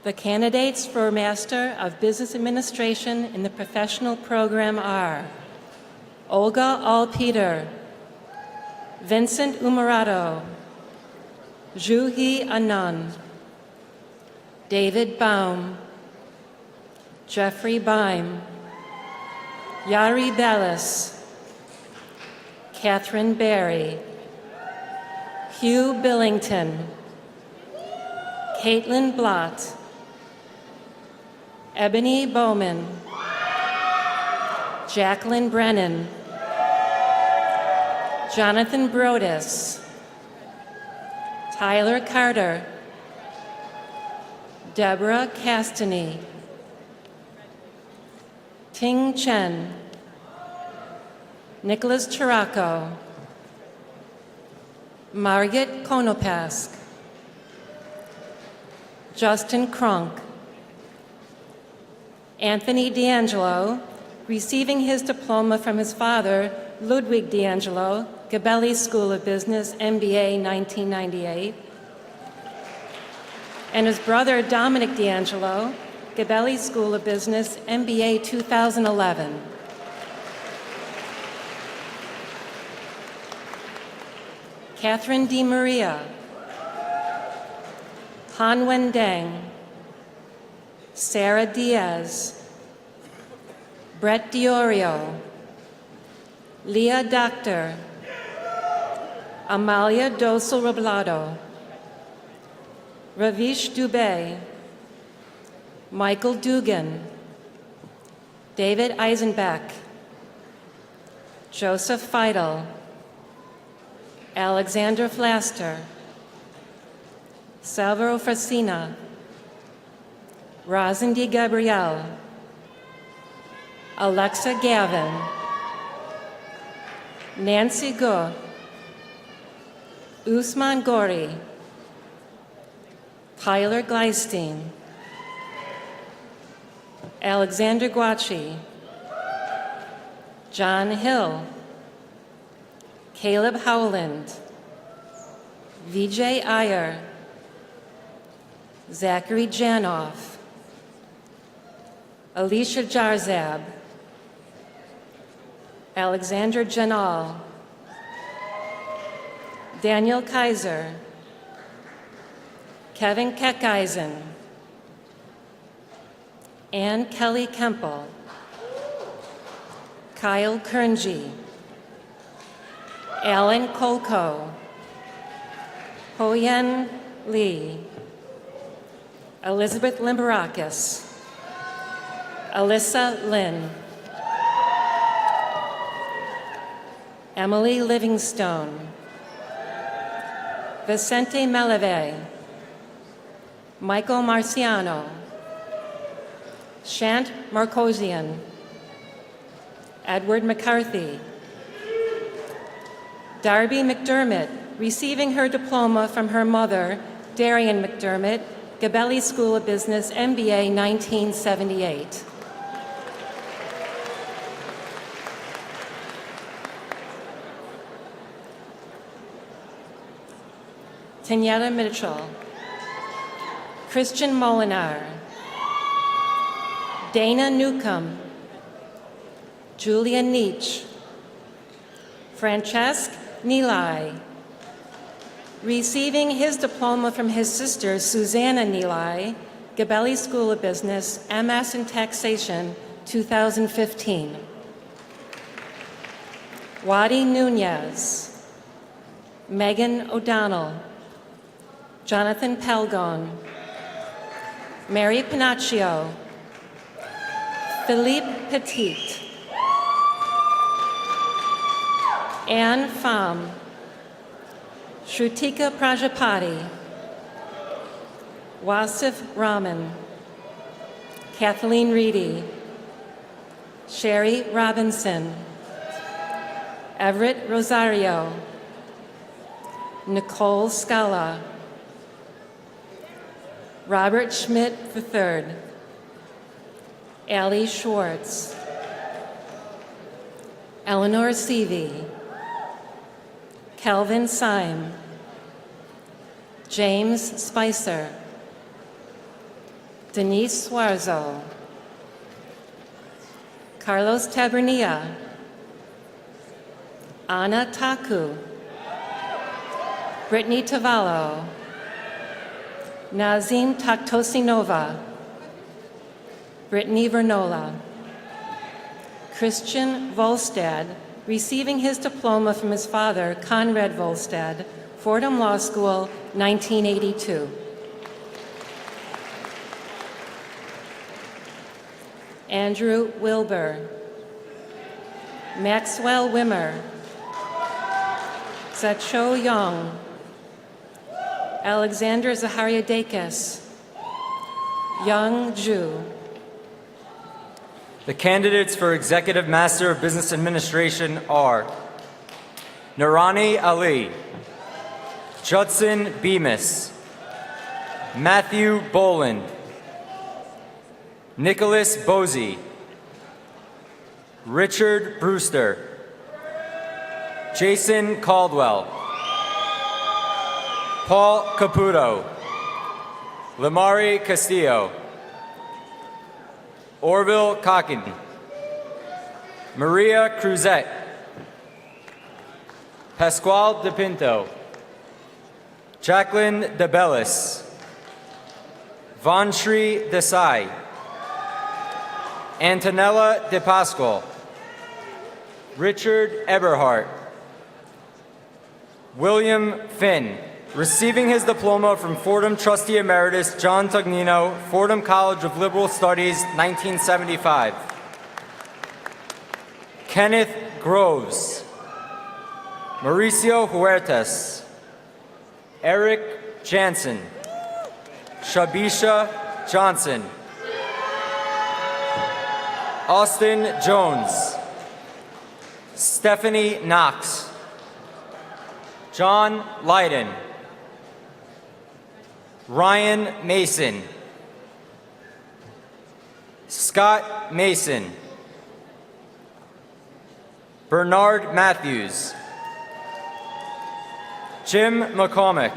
The candidates for Master of Business Administration in the professional program are Olga Alpeter, Vincent Umarato, Juhi Anand, David Baum, Jeffrey Bime, Yari Bellis, Catherine Berry, Hugh Billington, Caitlin Blott, Ebony Bowman, Jacqueline Brennan, Jonathan Brodus, Tyler Carter, Deborah Castany, Ting Chen, Nicholas Chiraco, Margit Konopask, Justin Kronk, Anthony D'Angelo, receiving his diploma from his father, Ludwig D'Angelo, Gabelli School of Business, MBA 1998, and his brother, Dominic D'Angelo, Gabelli School of Business, MBA 2011. Catherine Di Maria, Han Wen Deng, Sarah Diaz, Brett Diorio, Leah Doctor, Amalia Dosel Roblado, Ravish Dubey, Michael Dugan, David Eisenbeck, Joseph Feidel, Alexander Flaster, Salvador Frasina, Rosandi Gabrielle, Alexa Gavin, Nancy Go, Usman Gori, Tyler Gleistein, Alexander Guachi, John Hill, Caleb Howland, Vijay Iyer, Zachary Janoff, Alicia Jarzab, Alexander Janal, Daniel Kaiser, Kevin Keckeisen, Ann Kelly Kemple, Kyle Kernji, Alan Kolko, Hoyen Lee, Elizabeth Limbarakis, Alyssa Lynn, Emily Livingstone, Vicente Meleve, Michael Marciano, Shant Markosian, Edward McCarthy, Darby McDermott, receiving her diploma from her mother, Darian McDermott, Gabelli School of Business, MBA 1978. Kenyatta Mitchell, Christian Molinar, Dana Newcomb, Julia Nietzsche, Francesc Nilai, receiving his diploma from his sister, Susanna Nilai, Gabelli School of Business, MS in Taxation, 2015. Wadi Nunez, Megan O'Donnell, Jonathan Pelgon, Mary Pinaccio, Philippe Petit, Anne Pham, Shrutika Prajapati, Wasif Rahman, Kathleen Reedy, Sherry Robinson, Everett Rosario, Nicole Scala, Robert Schmidt III, Allie Schwartz, Eleanor Seavey, Kelvin Syme, James Spicer, Denise Suarzo, Carlos Tabernia, Anna Taku, Brittany Tavallo, Nazim Taktosinova, Brittany Vernola, Christian Volstad, receiving his diploma from his father, Conrad Volstad, Fordham Law School, 1982. Andrew Wilbur, Maxwell Wimmer, Zacho Young, Alexander Zahariadakis, Yang Zhu. The candidates for Executive Master of Business Administration are Narani Ali, Judson Bemis, Matthew Boland, Nicholas Bosey, Richard Brewster, Jason Caldwell, Paul Caputo, Lamari Castillo, Orville Cocken, Maria Cruzet, Pascual De Pinto, Jacqueline DeBellis, Vanshri Desai, Antonella De Pascual, Richard Eberhardt, William Finn, receiving his diploma from Fordham Trustee Emeritus John Tugnino, Fordham College of Liberal Studies, 1975. Kenneth Groves, Mauricio Huertas, Eric Jansen, Shabisha Johnson, Austin Jones, Stephanie Knox, John Lyden, Ryan Mason, Scott Mason, Bernard Matthews, Jim McCormick,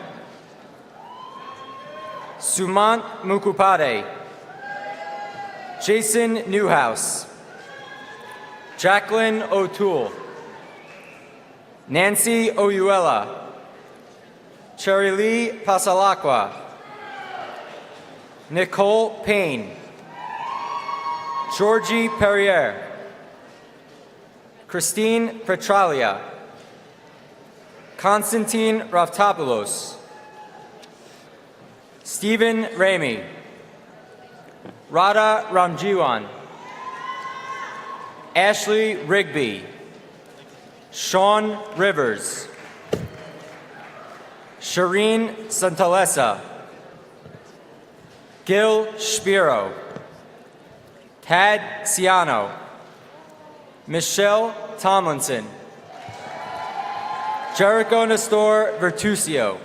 Sumant Mukupade, Jason Newhouse, Jacqueline O'Toole, Nancy Oyuela, Cherilee Pasalacqua, Nicole Payne, Georgie Perrier, Christine Petralia, Konstantin Raftopoulos, Stephen Ramey, Radha Ramjiwan, Ashley Rigby, Sean Rivers, Shireen Santalesa, Gil Spiro, Tad Ciano, Michelle Tomlinson, Jericho Nestor Vertusio.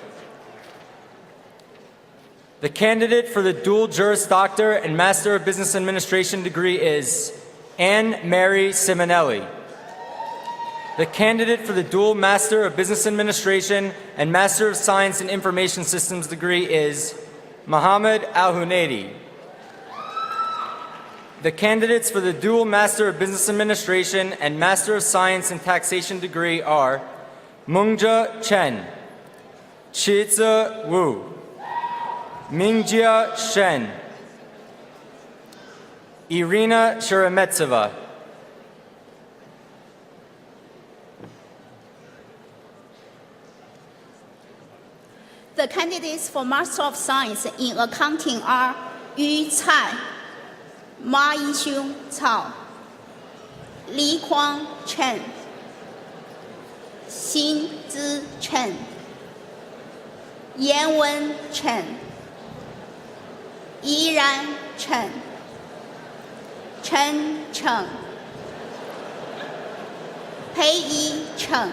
The candidate for the dual Juris Doctor and Master of Business Administration degree is Anne Mary Simonelli. The candidate for the dual Master of Business Administration and Master of Science in Information Systems degree is Mohammed Al-Hunaidi. The candidates for the dual Master of Business Administration and Master of Science in Taxation degree are Mungjia Chen, Chizi Wu, Mingjia Shen, Irina Sheremetova. The candidates for Master of Science in Accounting are Yu Cai, Ma Yixiong Cao, Li Kuang Chen, Xin Zi Chen, Yan Wen Chen, Yiran Chen, Chen Cheng, Pei Yi Cheng.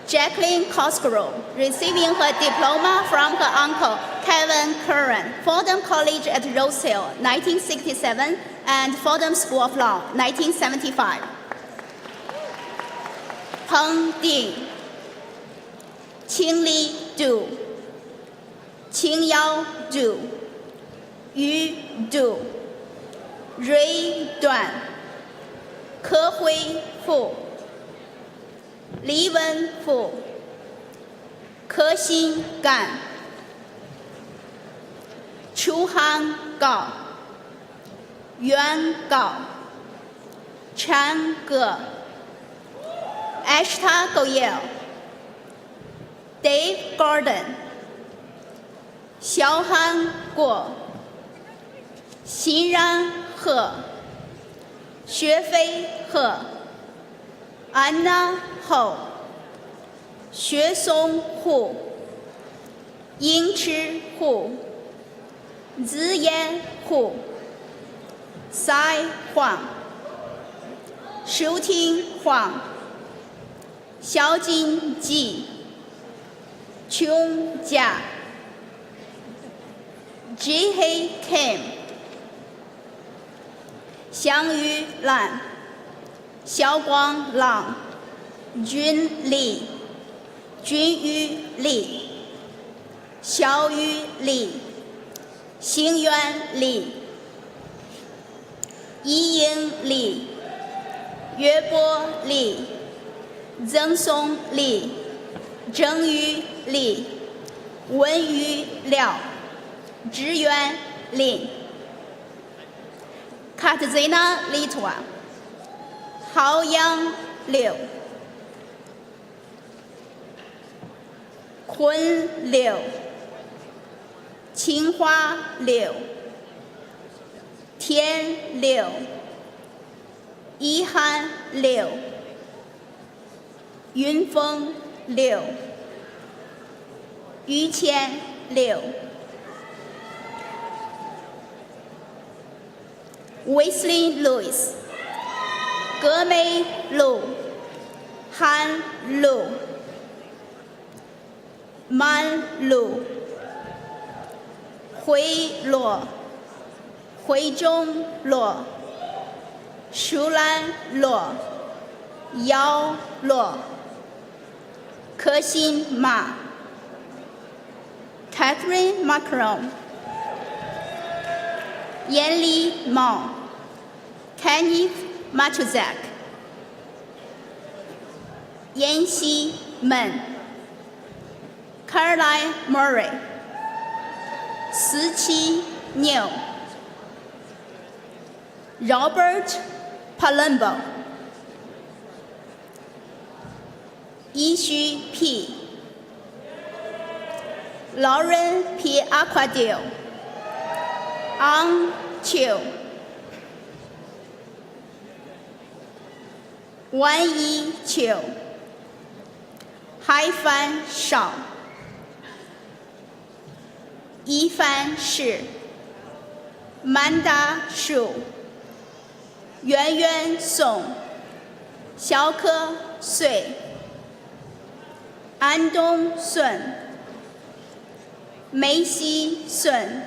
Jacqueline Cosgrove, receiving her diploma from her uncle, Kevin Curran, Fordham College at Rose Hill, 1967, and Fordham School of Law, 1975. Peng Ding, Qingli Du, Qingyao Du, Yu Du, Rui Duan, Ke Hui Fu, Li Wen Fu, Ke Xin Gan, Chu Han Gao, Yuan Gao, Chan Ge, Ashta Goyel, Dave Gordon, Xiaohan Guo, Xinran He, Xuefei He, Anna Ho, Xuesong Hu, 应吃户，自言户，塞谎，收听谎，小金鸡，穷家，只黑 cam， 香玉兰，小光朗，军礼，军玉礼，小玉礼，行愿礼，一应礼，约伯礼，赠送礼，赠予礼，文语了，志愿礼。Katarzyna Litwa， 郝阳柳，昆柳，青花柳，天柳，一寒柳，云峰柳，于谦柳。Wesley Lewis， 葛美露，韩露，曼露，惠洛，惠中洛，舒兰洛，姚洛，柯欣马 ，Catherine Macron， 严丽茂 ，Kenneth Matuzak， 妍希们 ，Caroline Murray， 思琪纽 ，Robert Palumbo， 伊须 P， Lauren P. Aquadio， 昂秋，万一秋，海帆少，一帆是，曼达树，圆圆松，小可穗，安东顺，梅西顺，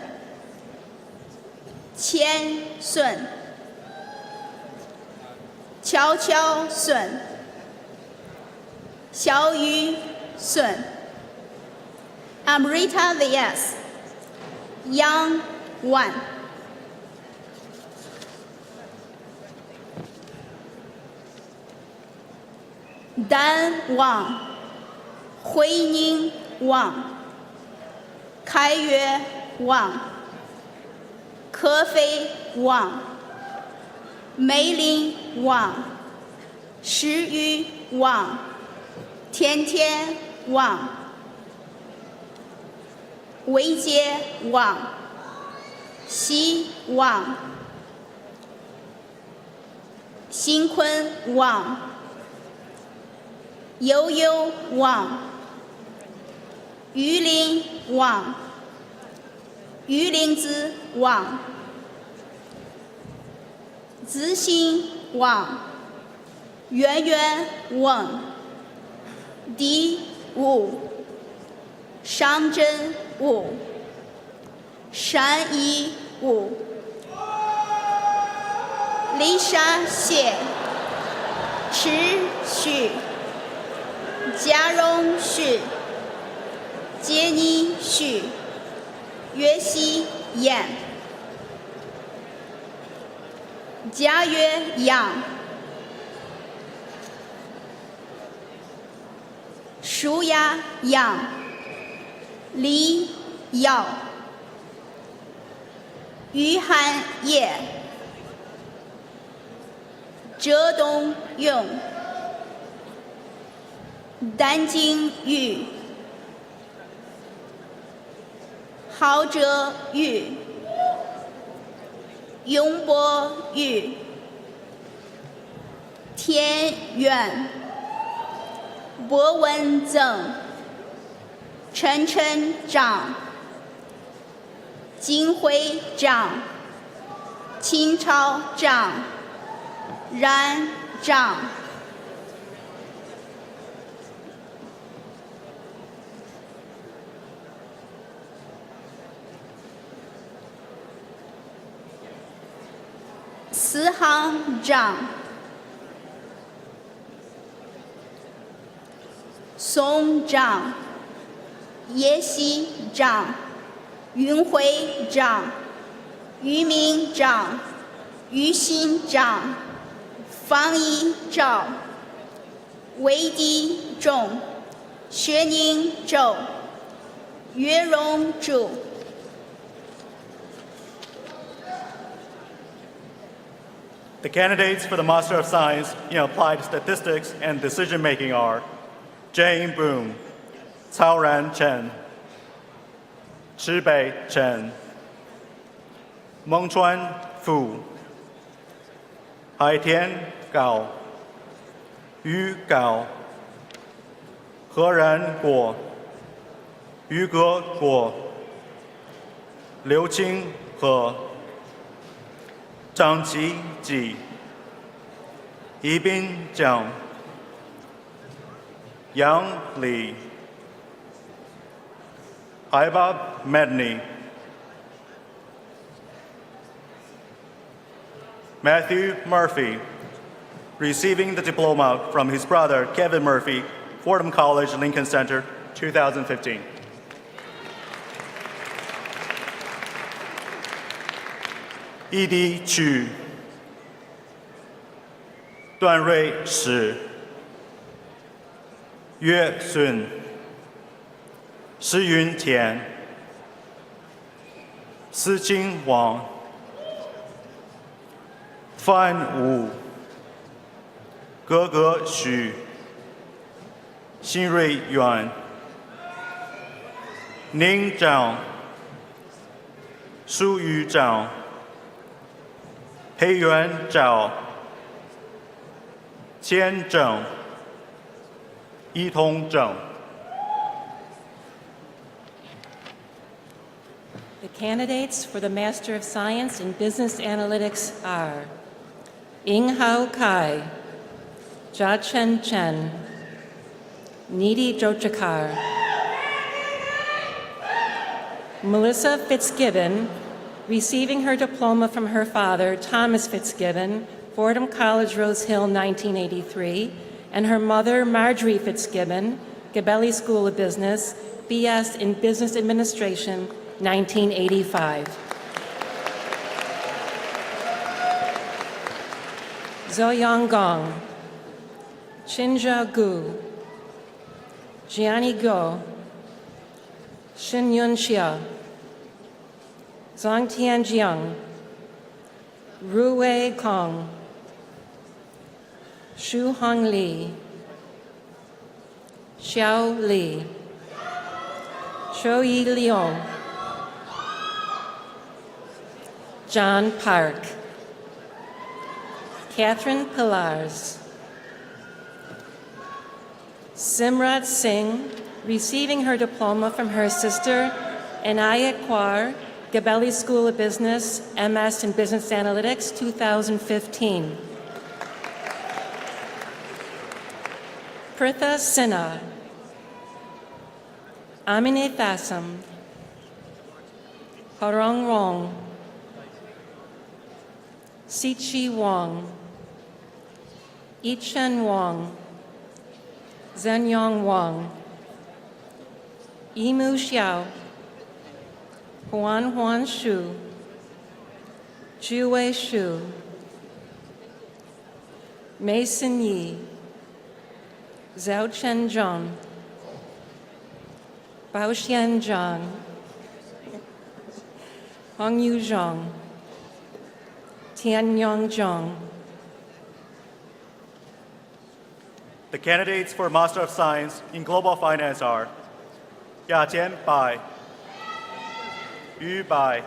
千顺，悄悄顺，小雨顺 ，Amrita Vyas， 杨万，丹旺，回宁旺，开越旺，科飞旺，梅林旺，石玉旺，天天旺，维杰旺，希旺，新坤旺，悠悠旺，榆林旺，榆林子旺，自信旺，圆圆旺，第五，上真武，善意武，丽莎谢，持续，嘉荣旭，杰尼旭，岳西燕，嘉岳阳，舒雅阳，李耀，于汉业，浙东勇，丹京玉，郝哲玉，永博玉，田园，博文正，陈琛长、金辉长、秦超长、冉长。四行长、宋长、叶希长、云辉长、于明长、于新长、方一照、魏迪仲、薛宁周、岳荣柱。The candidates for the Master of Science in Applied Statistics and Decision Making are Jane Boom, Caoran Chen, Chibei Chen, Mengchuan Fu, Haitian Gao, Yu Gao, Heran Guo, Yuge Guo, Liu Qing He, 张吉吉、宜宾江、杨李、Aibab Medni, Matthew Murphy, receiving the diploma from his brother Kevin Murphy, Fordham College, Lincoln Center, 2015. E.D. Chu, 段瑞史、岳顺、施云田、司金王、范武、格格许、辛瑞元、宁长、舒宇长、裴元照、千正、伊通正。The candidates for the Master of Science in Business Analytics are Ing Hao Kai, Jia Chen Chen, Nidhi Jochakar, Melissa Fitzgibbon, receiving her diploma from her father, Thomas Fitzgibbon, Fordham College, Rose Hill, 1983, and her mother, Marjorie Fitzgibbon, Gabelli School of Business, BS in Business Administration, 1985. Zoyang Gong, Chinja Gu, Jiani Go, Shin Yun Xia, Zhang Tianjiang, Ruwei Kong, Xu Hong Li, Xiao Li, Chou-Yi Leong, John Park, Catherine Pillars, Simrat Singh, receiving her diploma from her sister, Anaya Kwar, Gabelli School of Business, MS in Business Analytics, 2015. Pritha Sinha, Amine Thasam, Harong Rong, Sichi Wang, Yichen Wang, Zenyong Wang, Yimu Xiao, Huan Huan Shu, Juwei Shu, Mason Yi, Zhao Chen Zhang, Baoxian Zhang, Hong Yu Zhang, Tianyong Zhang. The candidates for Master of Science in Global Finance are Yatian Bai, Yu Bai,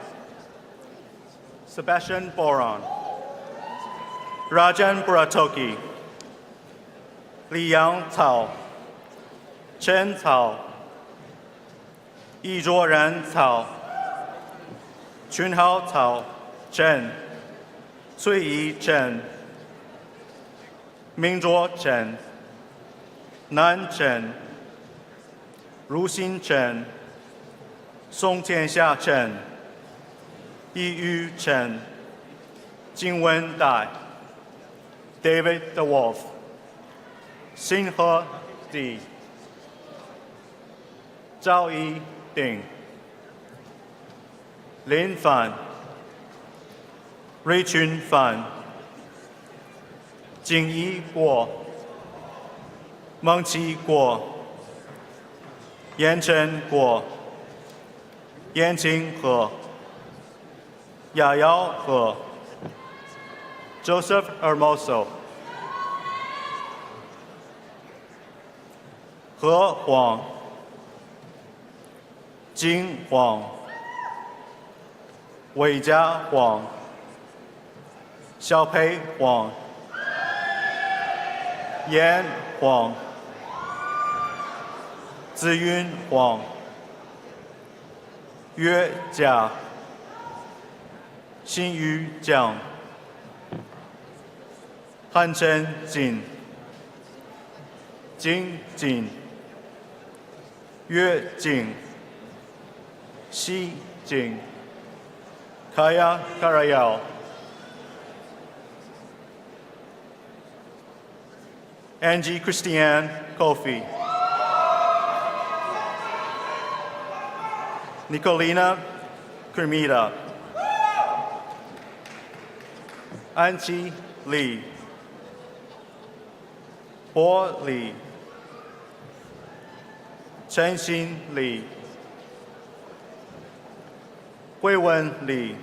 Sebastian Boron, Rajan Buratoki, Li Yang Cao, Chen Cao, 一桌人曹，群好曹陈，崔义陈，明卓陈，南陈，如新陈，宋天下陈，易玉陈，金文代 ，David the Wolf， 辛和地，赵一鼎，林凡，瑞群凡，金一国，孟其国，严成国，严清和，亚瑶和 ，Joseph Hermoso， 何黄，金黄，韦家黄，小裴黄，严黄，紫云黄，岳家，新余江，汉城锦，金锦，岳锦，西锦，Kaya Karayal， Angie Christiane Kofi， Nicolina Kermita， 安琪李，郭李，陈新李，桂文李，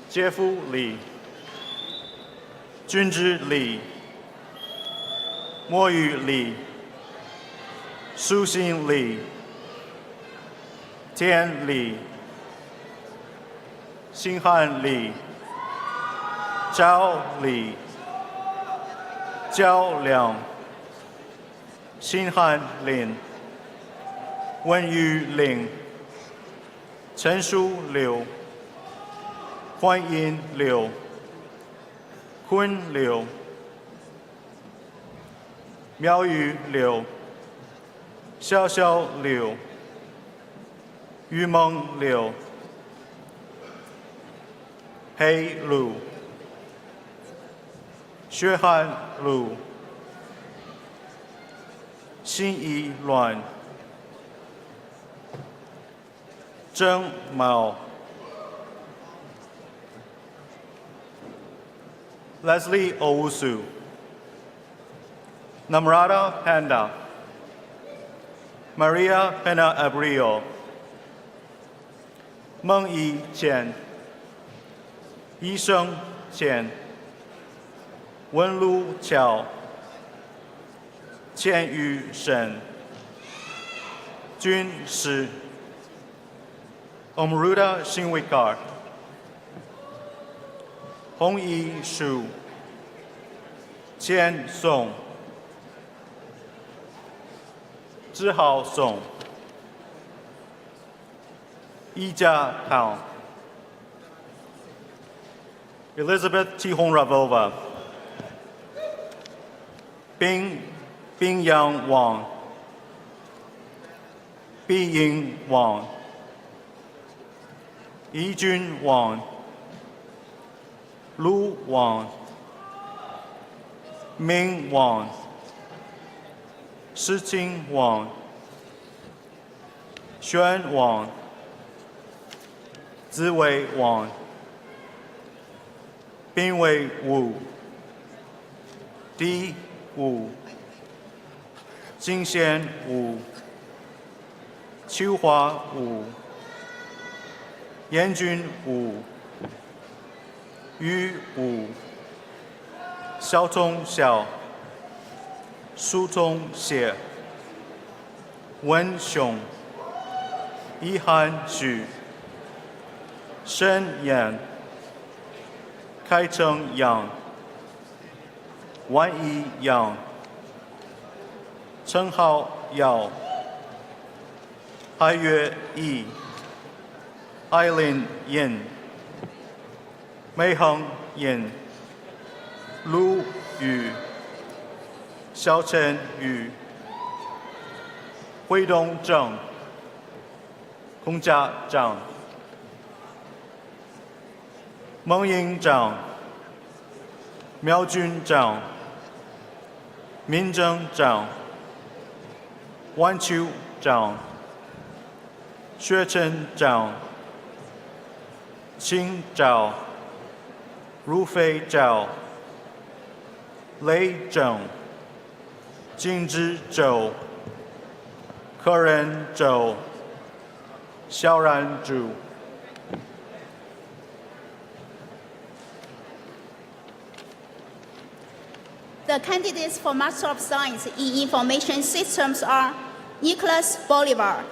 杰夫李，君之李，莫雨李，苏新李，天李，新汉李，赵李，焦良，新汉林，温玉林，陈淑柳，欢迎柳，坤柳，苗玉柳，潇潇柳，于梦柳，黑鲁，薛汉鲁，新一乱，曾茂 ，Leslie Owusu， Namrata Panda， Maria Pena Abril， 孟一谦，医生谦，文路桥，钱玉生，军师 Omruda Shinwikar， 洪一树，钱颂，志豪颂，一家堂 Elizabeth Tihon Ravova， 冰阳王，毕英王，怡君王，陆王，明王，世清王，宣王，紫薇王，兵卫武，第武，金仙武，秋华武，严君武，于武，萧忠孝，苏忠谢，文雄，一涵许，申言，开成阳，万一阳，陈浩耀，海月义、艾琳燕、梅恒燕、陆宇、肖晨宇、惠东正、孔家长、孟英长、苗军长、民政长、万秋长、薛成长、清照、如飞照、雷正、金之周、柯仁周、萧然柱。The candidates for Master of Science in Information Systems are Nicholas Bolivar,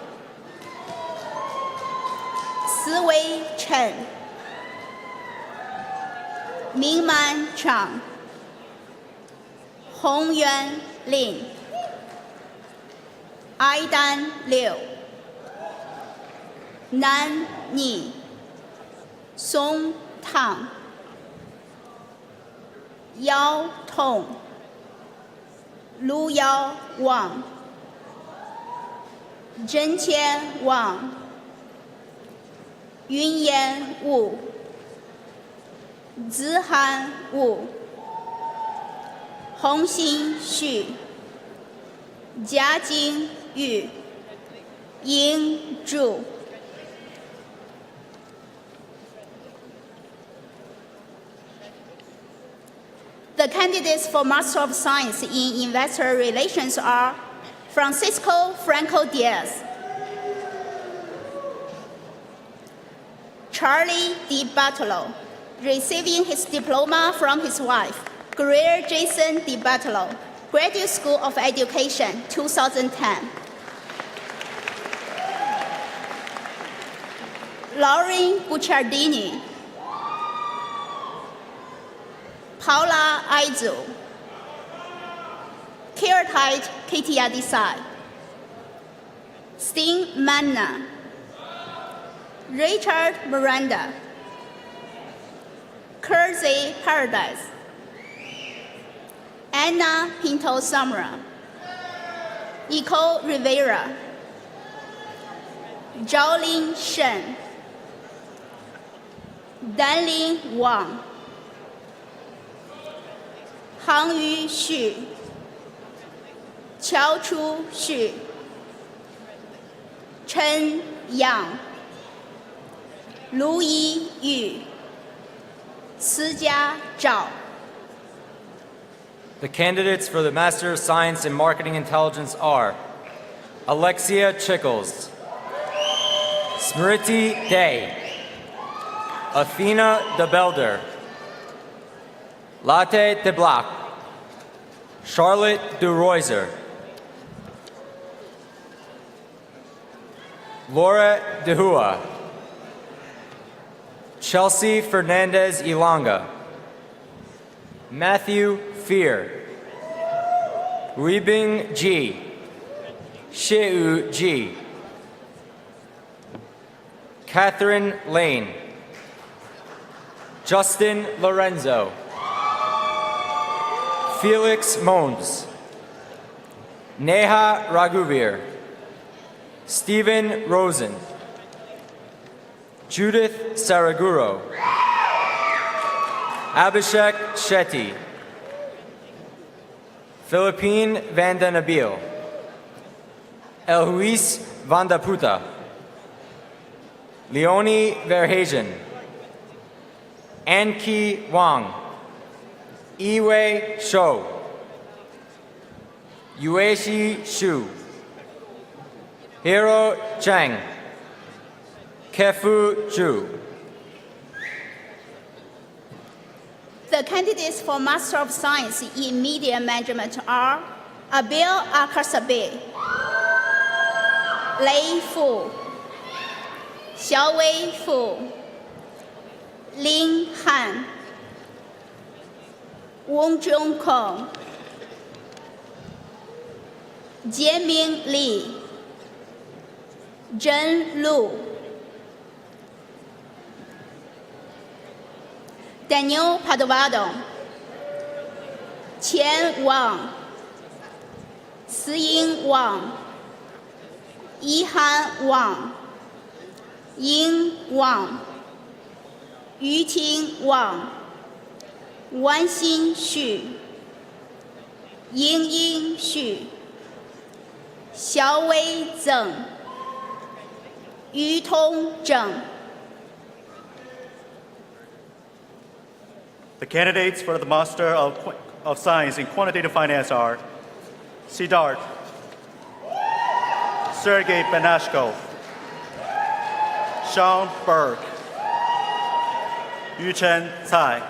Siwei Chen, Mingman Chang, Hongyuan Lin, Aidan Liu, Nan Ni, Song Tang, Yao Tong, Lu Yao Wang, Zhenqian Wang, Yunyan Wu, Zihan Wu, Hongxin Xu, Jiajing Yu, Ying Zhu. The candidates for Master of Science in Investor Relations are Francisco Franco Diaz, Charlie Di Bartolo, receiving his diploma from his wife, Greer Jason Di Bartolo, Graduate School of Education, 2010. Lauren Bucciardini, Paula Aizu, Kirtait Katia Desai, Sting Manna, Richard Miranda, Kersey Paradise, Anna Pinto Samra, Nicole Rivera, Zhaolin Shen, Danlin Wang, Hangyu Xu, Qiaochu Xu, Chen Yang, Lu Yi Yu, Sijia Zhao. The candidates for the Master of Science in Marketing Intelligence are Alexia Chickles, Smriti Day, Athena de Belder, Latte de Black, Charlotte de Reuser, Laura de Hua, Chelsea Fernandez Ilanga, Matthew Fear, Weibing Ji, Sheu Ji, Catherine Lane, Justin Lorenzo, Felix Mons, Neha Raghuvir, Stephen Rosen, Judith Saraguro, Abhishek Shetty, Philippine Vandanabil, Elhuis Vandaputa, Leonie Verhagen, Anki Wang, Iwei Shou, Yueshi Shu, Hiro Chang, Kefu Zhu. The candidates for Master of Science in Media Management are Abil Akarsabe, Lei Fu, Xiaowei Fu, Lin Han, Wong Zhong Kong, Jianming Li, Zhen Lu, Daniel Padovado, Qian Wang, Siying Wang, Yihan Wang, Ying Wang, Yuting Wang, Wanxin Xu, Yingying Xu, Xiaowei Zheng, Yutong Zheng. The candidates for the Master of Science in Quantitative Finance are Siddharth, Sergei Benashko, Sean Berg, Yuchen Tsai,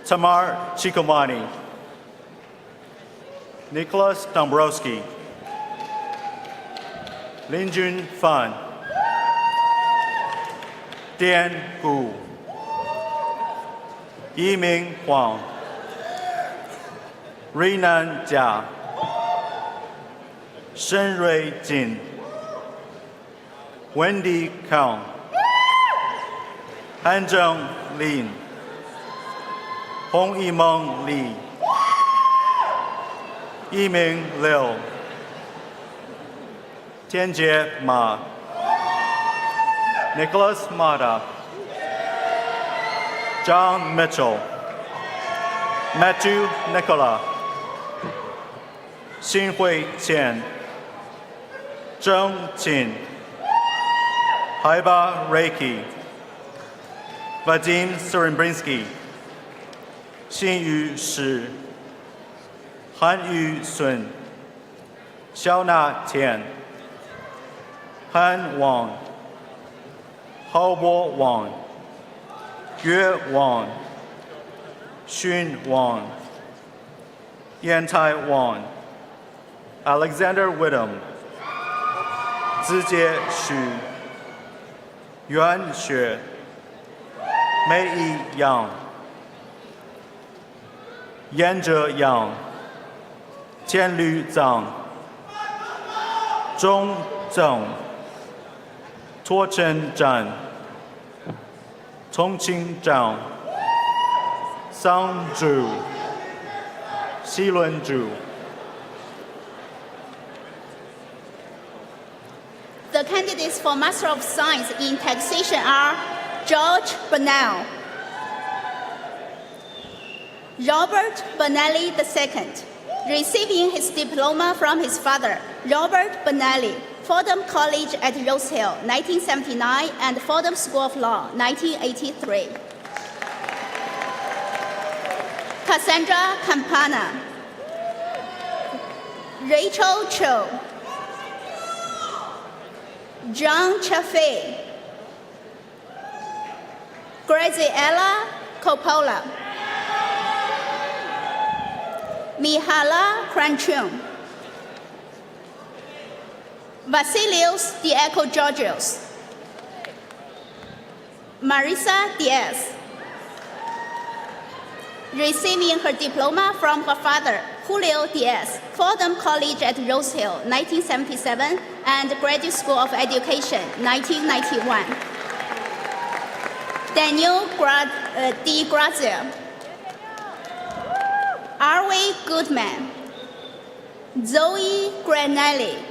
Tamar Chikomani, Nicholas Dombrowski, Linjun Fan, Dan Gu, Yiming Huang, Rinan Jia, Shenrui Jin, Wendy Kang, Hanzheng Lin, Hong Yimeng Li, Yiming Liu, Tianjie Ma, Nicholas Mata, John Mitchell, Matthew Nicola, Xinhui Qian, Zheng Qin, Haiba Reiki, Vadim Serembrinsky, Xinyu Shi, Han Yu Sun, Xiaona Tian, Han Wang, Haobo Wang, Yue Wang, Xun Wang, Yantai Wang, Alexander Whittam, Zijie Xu, Yuan Xue, Mei Yang, Yanzhe Yang, Tianlu Zhang, Zhong Zheng, Tuochen Zhan, Chongqing Zhang, Sang Zhu, Xilun Zhu. The candidates for Master of Science in Taxation are George Bernal, Robert Bernali II, receiving his diploma from his father, Robert Bernali, Fordham College at Rose Hill, 1979, and Fordham School of Law, 1983. Cassandra Campana, Rachel Cho, John Chaffee, Graziella Coppola, Mihala Kranchun, Vasilios Diaco-Georgios, Marisa Diaz, receiving her diploma from her father, Julio Diaz, Fordham College at Rose Hill, 1977, and Graduate School of Education, 1991. Daniel Di Grazia, Arway Goodman, Zoe Granelli,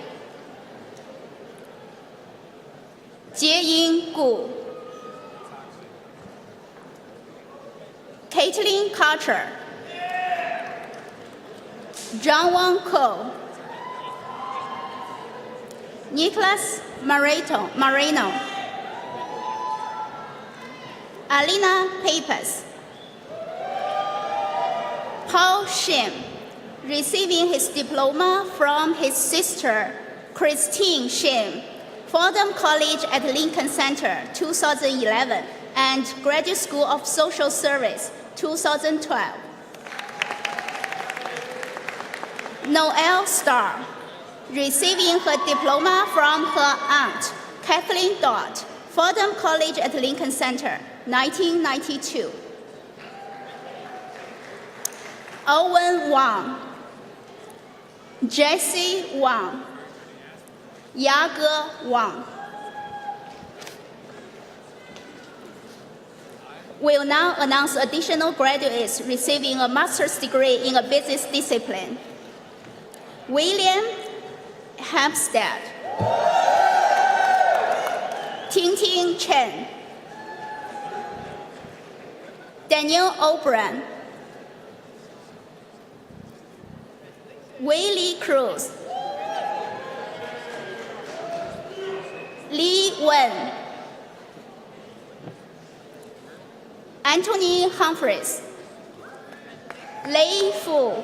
Jieying Gu, Caitlin Carter, John Wang Ko, Nicholas Moreno, Alina Papers, Paul Shim, receiving his diploma from his sister, Christine Shim, Fordham College at Lincoln Center, 2011, and Graduate School of Social Service, 2012. Noelle Starr, receiving her diploma from her aunt, Kathleen Dodd, Fordham College at Lincoln Center, 1992. Owen Wang, Jesse Wang, 牙哥王 will now announce additional graduates receiving a master's degree in a business discipline. William Hampstead, Ting Chen, Daniel O'Brien, Willie Cruz, Li Wen, Anthony Humphreys, Lei Fu,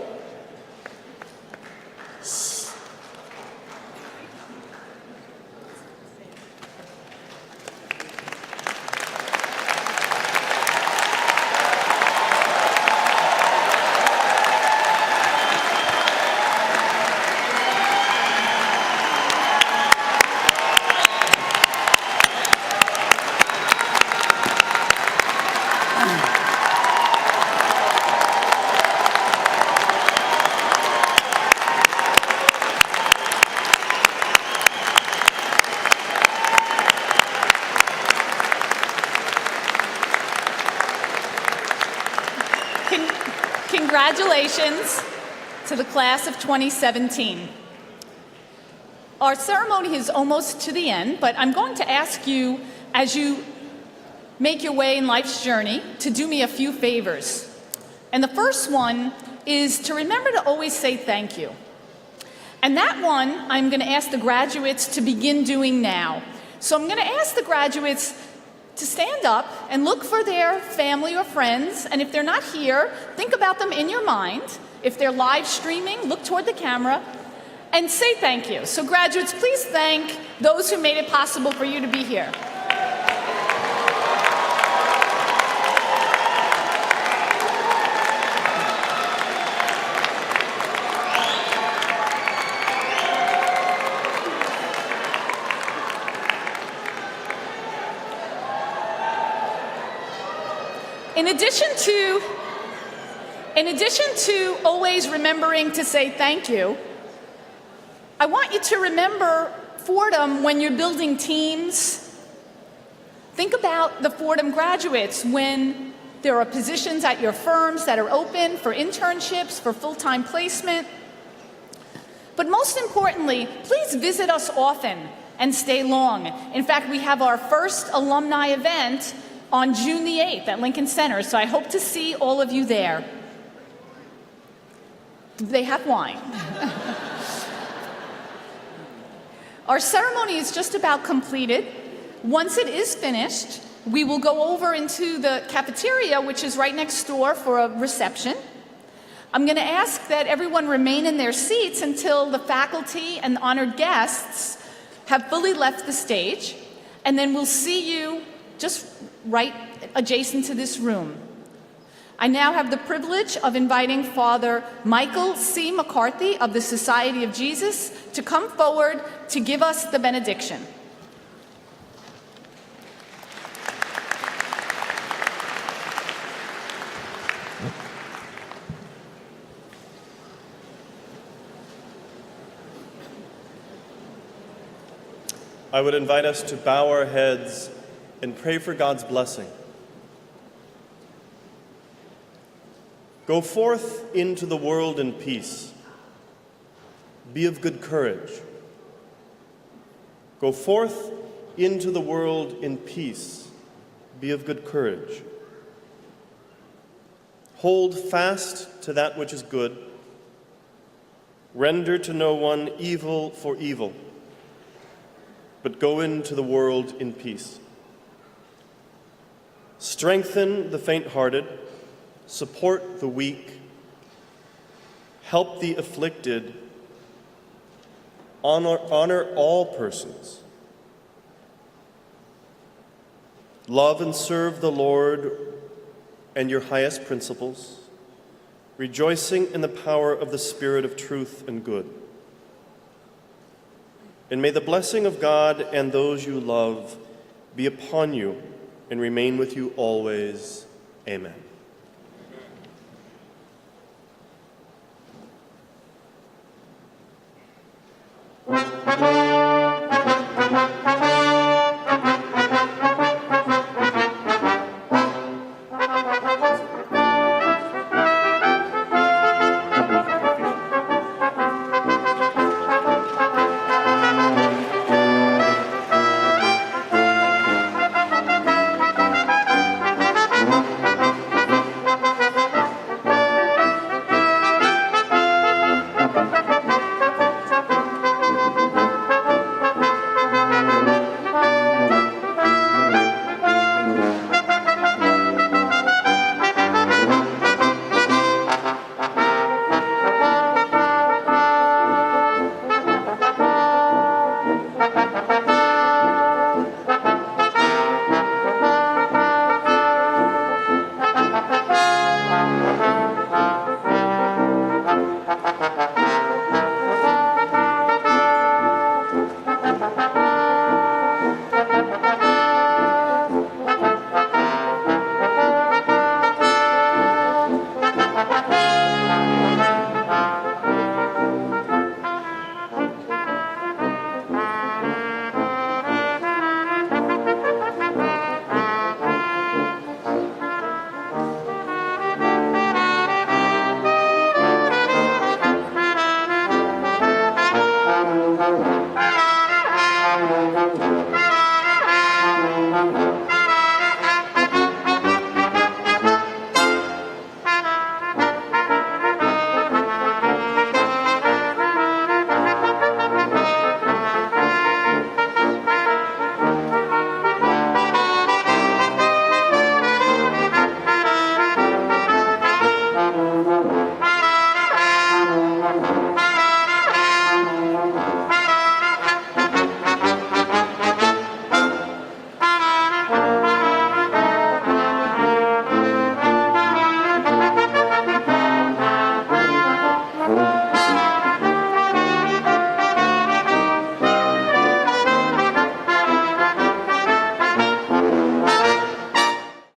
Congratulations to the class of 2017. Our ceremony is almost to the end, but I'm going to ask you, as you make your way in life's journey, to do me a few favors. And the first one is to remember to always say thank you. And that one, I'm going to ask the graduates to begin doing now. So I'm going to ask the graduates to stand up and look for their family or friends, and if they're not here, think about them in your mind. If they're live streaming, look toward the camera and say thank you. So graduates, please thank those who made it possible for you to be here. In addition to always remembering to say thank you, I want you to remember Fordham when you're building teams. Think about the Fordham graduates when there are positions at your firms that are open for internships, for full-time placement. But most importantly, please visit us often and stay long. In fact, we have our first alumni event on June the 8th at Lincoln Center, so I hope to see all of you there. They have wine. Our ceremony is just about completed. Once it is finished, we will go over into the cafeteria, which is right next door, for a reception. I'm going to ask that everyone remain in their seats until the faculty and honored guests have fully left the stage, and then we'll see you just right adjacent to this room. I now have the privilege of inviting Father Michael C. McCarthy of the Society of Jesus to come forward to give us the benediction. I would invite us to bow our heads and pray for God's blessing. Go forth into the world in peace. Be of good courage. Go forth into the world in peace. Be of good courage. Hold fast to that which is good. Render to no one evil for evil, but go into the world in peace. Strengthen the faint-hearted, support the weak, help the afflicted, honor all persons. Love and serve the Lord and your highest principles, rejoicing in the power of the Spirit of truth and good. And may the blessing of God and those you love be upon you and remain with you always. Amen. Thank you.